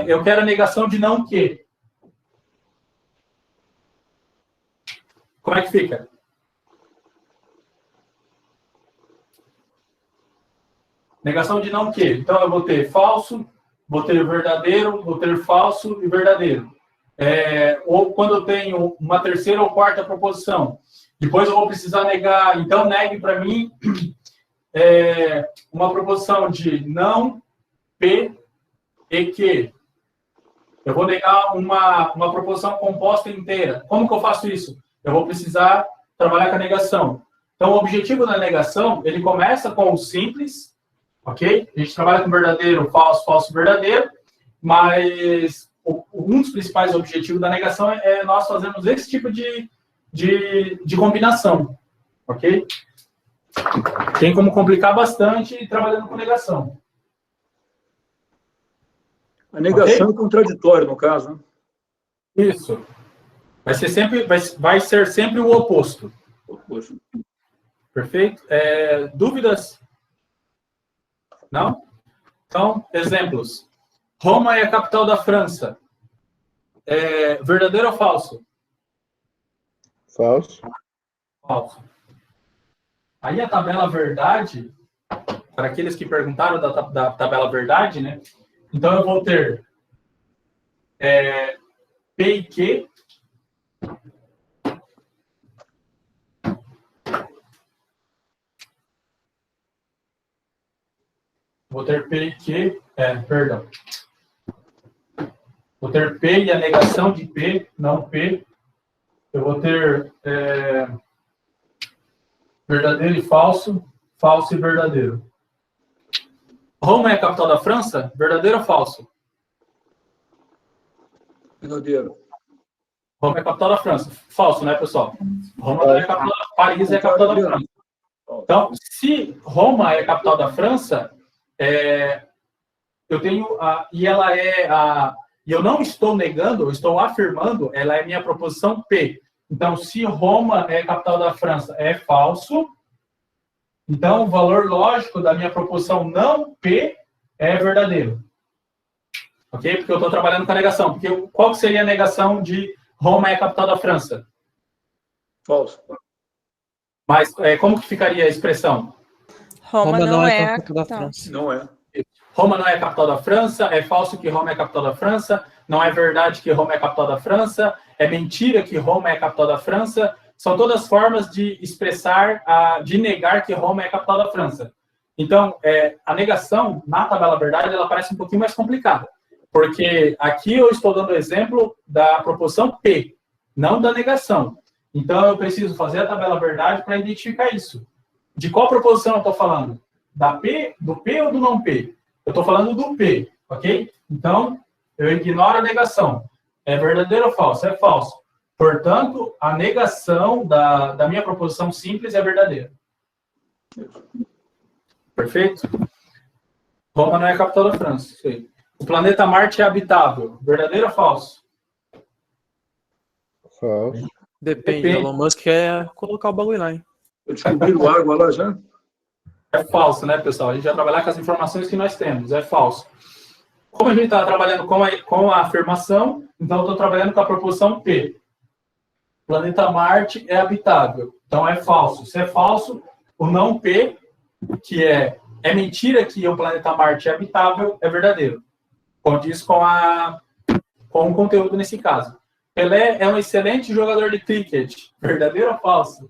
Eu quero a negação de não que. Como é que fica? Negação de não que. Então, eu vou ter falso, vou ter verdadeiro, vou ter falso e verdadeiro. Ou quando eu tenho uma terceira ou quarta proposição. Depois eu vou precisar negar. Então, negue para mim uma proposição de não, P e que. Eu vou negar uma proposição composta inteira. Como que eu faço isso? Eu vou precisar trabalhar com a negação. Então, o objetivo da negação, ele começa com o simples, ok? A gente trabalha com verdadeiro, falso, falso, verdadeiro, mas um dos principais objetivos da negação é nós fazermos esse tipo de combinação, ok? Tem como complicar bastante trabalhando com negação. A negação é contraditória, no caso, né? Isso. Vai ser sempre o oposto. Perfeito? Dúvidas? Não? Então, exemplos. Roma é a capital da França. Verdadeiro ou falso? Falso. Falso. Aí a tabela verdade, para aqueles que perguntaram da tabela verdade, né? Então, eu vou ter P e Q. Vou ter P e Q. Perdão. Vou ter P e a negação de P, não P. Eu vou ter verdadeiro e falso, falso e verdadeiro. Roma é a capital da França? Verdadeiro ou falso? Verdadeiro. Roma é a capital da França. Falso, né, pessoal? Roma não é a capital da Paris é a capital da França. Então, se Roma é a capital da França, eu tenho e ela e eu não estou negando, eu estou afirmando, ela é minha proposição P. Então, se Roma é a capital da França, é falso. Então, o valor lógico da minha proposição não P é verdadeiro. Ok? Porque eu estou trabalhando com a negação. Porque qual seria a negação de Roma é a capital da França? Falso. Mas como que ficaria a expressão? Roma não é a capital da França. Não é. Roma não é a capital da França, é falso que Roma é a capital da França, não é verdade que Roma é a capital da França, é mentira que Roma é a capital da França. São todas formas de expressar, de negar que Roma é a capital da França. Então, a negação, na tabela verdade, ela parece um pouquinho mais complicada. Porque aqui eu estou dando o exemplo da proposição P, não da negação. Então, eu preciso fazer a tabela verdade para identificar isso. De qual proposição eu estou falando? Do P ou do não P? Eu estou falando do P, ok? Então, eu ignoro a negação. É verdadeiro ou falso? É falso. Portanto, a negação da minha proposição simples é verdadeira. Perfeito? Roma não é a capital da França. Sei. O planeta Marte é habitável. Verdadeiro ou falso? Falso. Depende. Elon Musk quer colocar o bagulho lá, hein? Descobriram água lá já? É falso, né, pessoal? A gente vai trabalhar com as informações que nós temos. É falso. Como a gente está trabalhando com a afirmação, então eu estou trabalhando com a proposição P. O planeta Marte é habitável. Então é falso. Se é falso, o não P, que é mentira que o planeta Marte é habitável, é verdadeiro. Condiz com o conteúdo nesse caso. Pelé é um excelente jogador de cricket. Verdadeiro ou falso?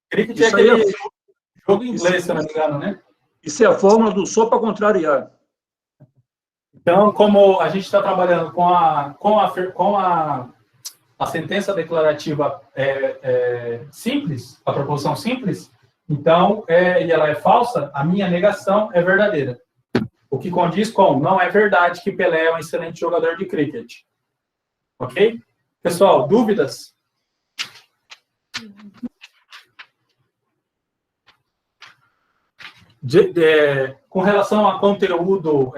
Cricket é aquele jogo inglês, se eu não me engano, né? Isso é a fórmula do só para contrariar. Então, como a gente está trabalhando com a sentença declarativa simples, a proposição simples, então, e ela é falsa, a minha negação é verdadeira. O que condiz com não é verdade que Pelé é um excelente jogador de cricket. Ok? Pessoal, dúvidas? Com relação a conteúdo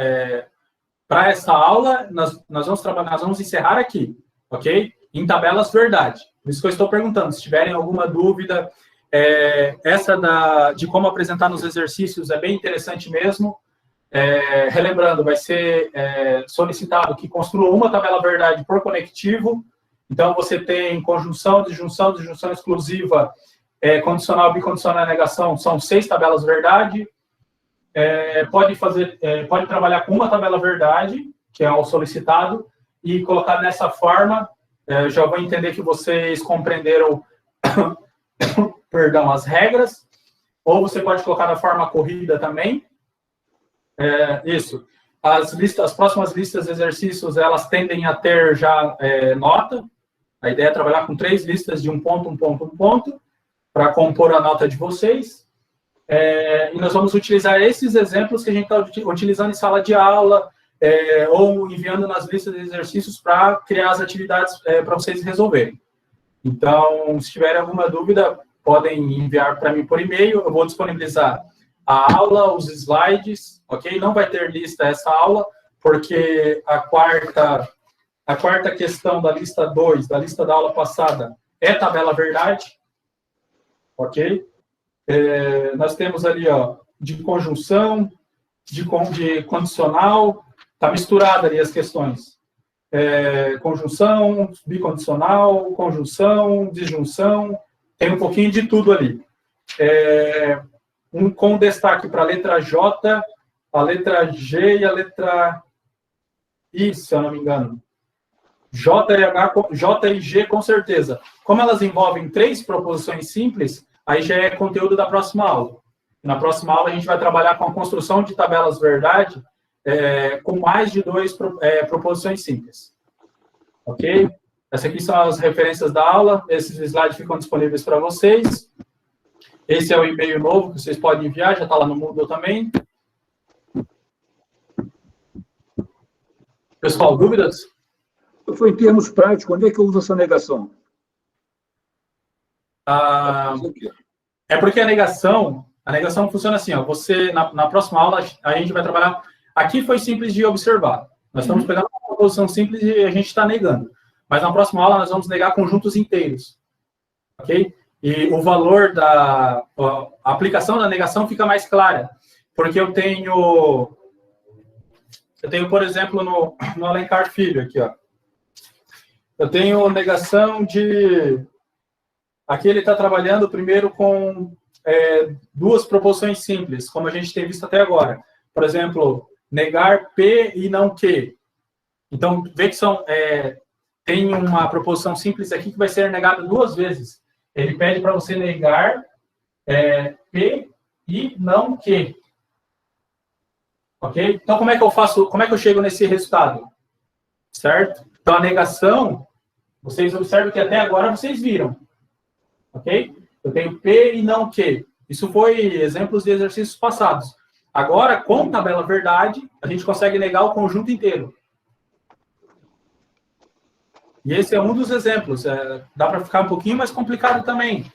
para essa aula, nós vamos encerrar aqui, ok? Em tabelas verdade. Por isso que eu estou perguntando, se tiverem alguma dúvida, essa de como apresentar nos exercícios é bem interessante mesmo. Relembrando, vai ser solicitado que construa uma tabela verdade por conectivo. Então, você tem conjunção, disjunção exclusiva, condicional, bicondicional e negação, são 6 tabelas verdade. Pode trabalhar com uma tabela verdade, que é o solicitado, e colocar nessa forma. Já vou entender que vocês compreenderam perdão, as regras, ou você pode colocar na forma corrida também. Isso. As próximas listas de exercícios, elas tendem a ter já nota. A ideia é trabalhar com 3 listas de um ponto, para compor a nota de vocês. E nós vamos utilizar esses exemplos que a gente está utilizando em sala de aula, ou enviando nas listas de exercícios para criar as atividades para vocês resolverem. Então, se tiverem alguma dúvida, podem enviar para mim por e-mail. Eu vou disponibilizar a aula, os slides, ok? Não vai ter lista essa aula, porque a quarta questão da lista 2, da lista da aula passada, é tabela verdade, ok? Nós temos ali, ó, de conjunção, de condicional, está misturada ali as questões. Conjunção, bicondicional, conjunção, disjunção, tem um pouquinho de tudo ali. Com destaque para a letra J, a letra G e a letra I, se eu não me engano. J e G, com certeza. Como elas envolvem 3 proposições simples, aí já é conteúdo da próxima aula. Na próxima aula, a gente vai trabalhar com a construção de tabelas verdade com mais de 2 proposições simples. Ok? Essas aqui são as referências da aula. Esses slides ficam disponíveis para vocês. Esse é o e-mail novo que vocês podem enviar, já está lá no Moodle também. Pessoal, dúvidas? Foi em termos práticos, onde é que eu uso essa negação? É porque a negação funciona assim, ó, você, na próxima aula, a gente vai trabalhar... Aqui foi simples de observar. Nós estamos pegando uma proposição simples e a gente está negando. Mas na próxima aula, nós vamos negar conjuntos inteiros. Ok? E o valor a aplicação da negação fica mais clara. Porque eu tenho, por exemplo, no Alencar Filho, aqui, ó. Eu tenho negação de... Aqui ele está trabalhando primeiro com 2 proposições simples, como a gente tem visto até agora. Por exemplo, negar P e não Q. Então, vê que tem uma proposição simples aqui que vai ser negada 2 vezes. Ele pede para você negar P e não Q. Ok? Então, como é que eu chego nesse resultado? certo? Então, a negação, vocês observam que até agora vocês viram, ok? Eu tenho P e não Q. Isso foi exemplos de exercícios passados. Agora, com tabela verdade, a gente consegue negar o conjunto inteiro. E esse é um dos exemplos. Dá para ficar um pouquinho mais complicado também.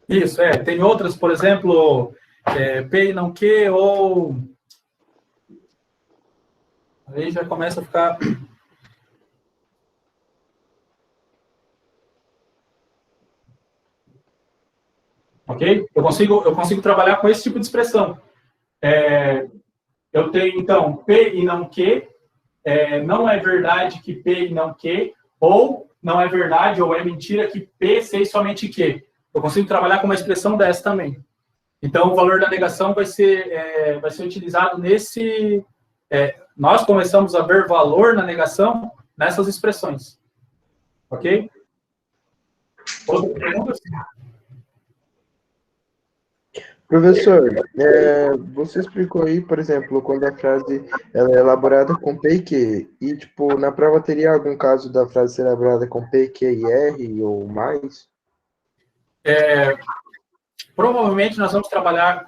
Isso, tem outras, por exemplo, P e não Q, ou... Aí já começa a ficar... Ok? Eu consigo trabalhar com esse tipo de expressão. Eu tenho, então, P e não Q. Não é verdade que P e não Q. Ou não é verdade, ou é mentira que P sei somente Q. Eu consigo trabalhar com uma expressão dessa também. Então, o valor da negação vai ser utilizado nesse... nós começamos a ver valor na negação nessas expressões. Ok? Outra pergunta? Professor, você explicou aí, por exemplo, quando a frase ela é elaborada com P e Q, e, tipo, na prova teria algum caso da frase ser elaborada com P, Q e R ou mais? Provavelmente nós vamos trabalhar,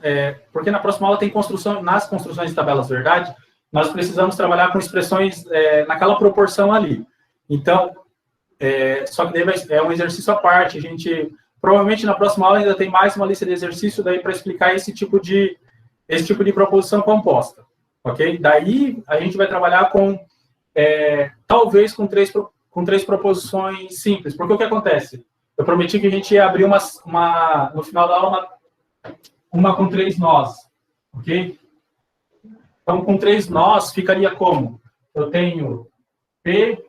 porque na próxima aula tem nas construções de tabelas verdade, nós precisamos trabalhar com expressões naquela proporção ali. Então, só que daí é um exercício à parte, provavelmente na próxima aula ainda tem mais uma lista de exercício daí para explicar esse tipo de proposição composta, ok? Daí a gente vai trabalhar talvez com três proposições simples, porque o que acontece? Eu prometi que a gente ia abrir no final da aula uma com 3 nós, ok? Então, com 3 nós ficaria como? Eu tenho P,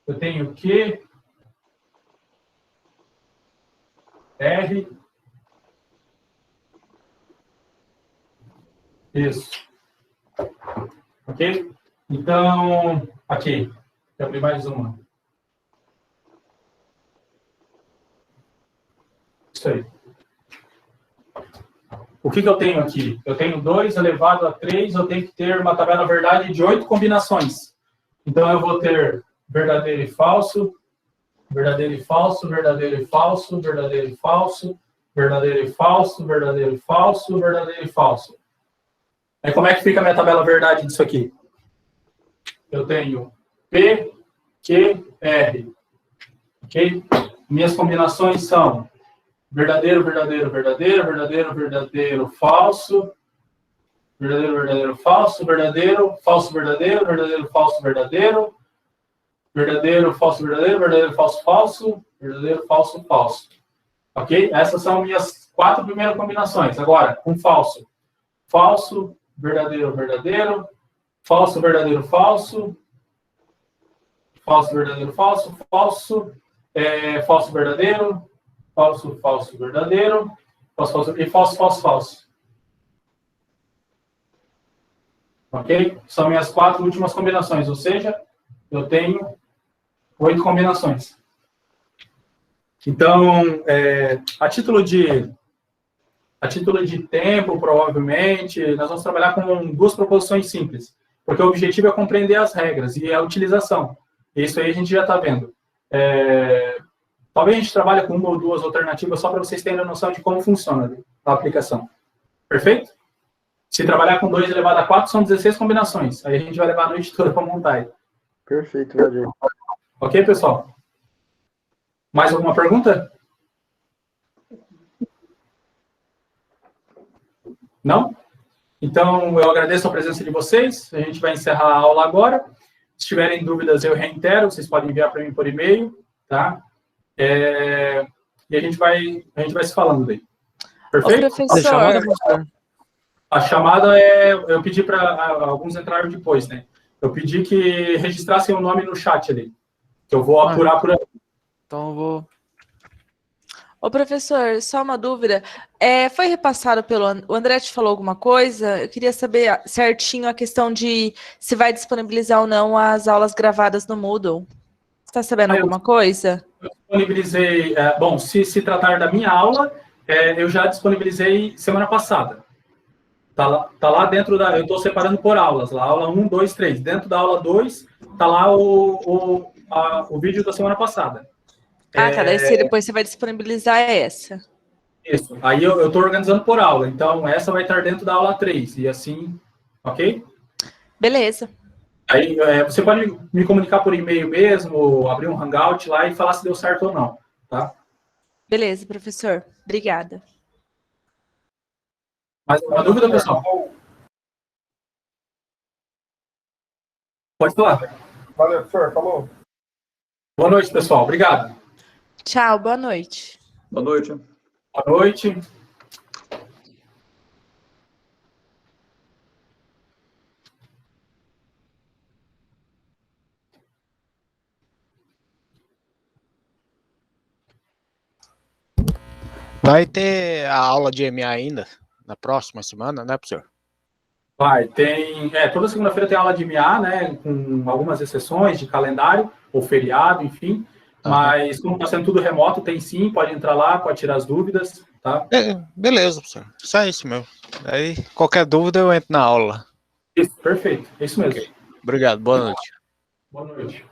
eu tenho Q, R, isso, ok? Então, aqui, vou abrir mais uma. Isso aí. O que eu tenho aqui? Eu tenho 2 elevado a 3, eu tenho que ter uma tabela verdade de 8 combinações. Então, eu vou ter verdadeiro e falso, verdadeiro e falso, verdadeiro e falso, verdadeiro e falso, verdadeiro e falso, verdadeiro e falso, verdadeiro e falso. Aí como é que fica a minha tabela verdade disso aqui? Eu tenho P, Q, R. Ok? Minhas combinações são verdadeiro, verdadeiro, verdadeiro, verdadeiro, verdadeiro, falso, verdadeiro, verdadeiro, falso, verdadeiro, falso, verdadeiro, verdadeiro, falso, verdadeiro, verdadeiro, falso, verdadeiro, verdadeiro, falso, falso, verdadeiro, falso, falso. Ok? Essas são minhas 4 primeiras combinações. Agora, com falso. Falso, verdadeiro, verdadeiro, falso, verdadeiro, falso, falso, verdadeiro, falso, falso, falso, verdadeiro, falso, falso, verdadeiro, falso, falso, e falso, falso, falso. Ok? São minhas 4 últimas combinações, ou seja, eu tenho 8 combinações. Então, a título de tempo, provavelmente, nós vamos trabalhar com 2 proposições simples, porque o objetivo é compreender as regras e a utilização. Isso aí a gente já está vendo. Talvez a gente trabalhe com 1 ou 2 alternativas só para vocês terem a noção de como funciona a aplicação. Perfeito? Se trabalhar com 2 elevado a 4, são 16 combinações. Aí a gente vai levar a noite toda para montar aí. Perfeito, valeu. Ok, pessoal? Mais alguma pergunta? Não? Então, eu agradeço a presença de vocês. A gente vai encerrar a aula agora. Se tiverem dúvidas, eu reitero. Vocês podem enviar para mim por e-mail, tá? E a gente vai se falando daí. Perfeito? Ô, professor. A chamada eu pedi para alguns entraram depois, né? Eu pedi que registrassem o nome no chat ali, que eu vou apurar por aí. Então eu vou... Ô, professor, só uma dúvida. Foi repassado o André te falou alguma coisa? Eu queria saber certinho a questão de se vai disponibilizar ou não as aulas gravadas no Moodle. Você está sabendo alguma coisa? Eu disponibilizei... bom, se tratar da minha aula, eu já disponibilizei semana passada. Tá lá dentro da... Eu estou separando por aulas, lá, aula 1, 2, 3. Dentro da aula 2, tá lá o vídeo da semana passada. Ah, tá. Daí depois você vai disponibilizar essa. Isso. Aí eu estou organizando por aula. Então, essa vai estar dentro da aula 3. E assim, ok? Beleza. Aí você pode me comunicar por e-mail mesmo, abrir um Hangout lá e falar se deu certo ou não, tá? Beleza, professor. Obrigada. Mais alguma dúvida, pessoal? Pode falar. Valeu, professor. Falou. Boa noite, pessoal. Obrigado. Tchau, boa noite. Boa noite. Boa noite. Vai ter a aula de MA ainda, na próxima semana, né, professor? Vai, tem... toda segunda-feira tem aula de MA, né, com algumas exceções de calendário, ou feriado, enfim. Mas, como está sendo tudo remoto, tem sim, pode entrar lá, pode tirar as dúvidas, tá? Beleza, professor. Só isso mesmo. Aí, qualquer dúvida, eu entro na aula. Isso, perfeito. É isso mesmo. Okay. Obrigado, boa noite. Boa noite.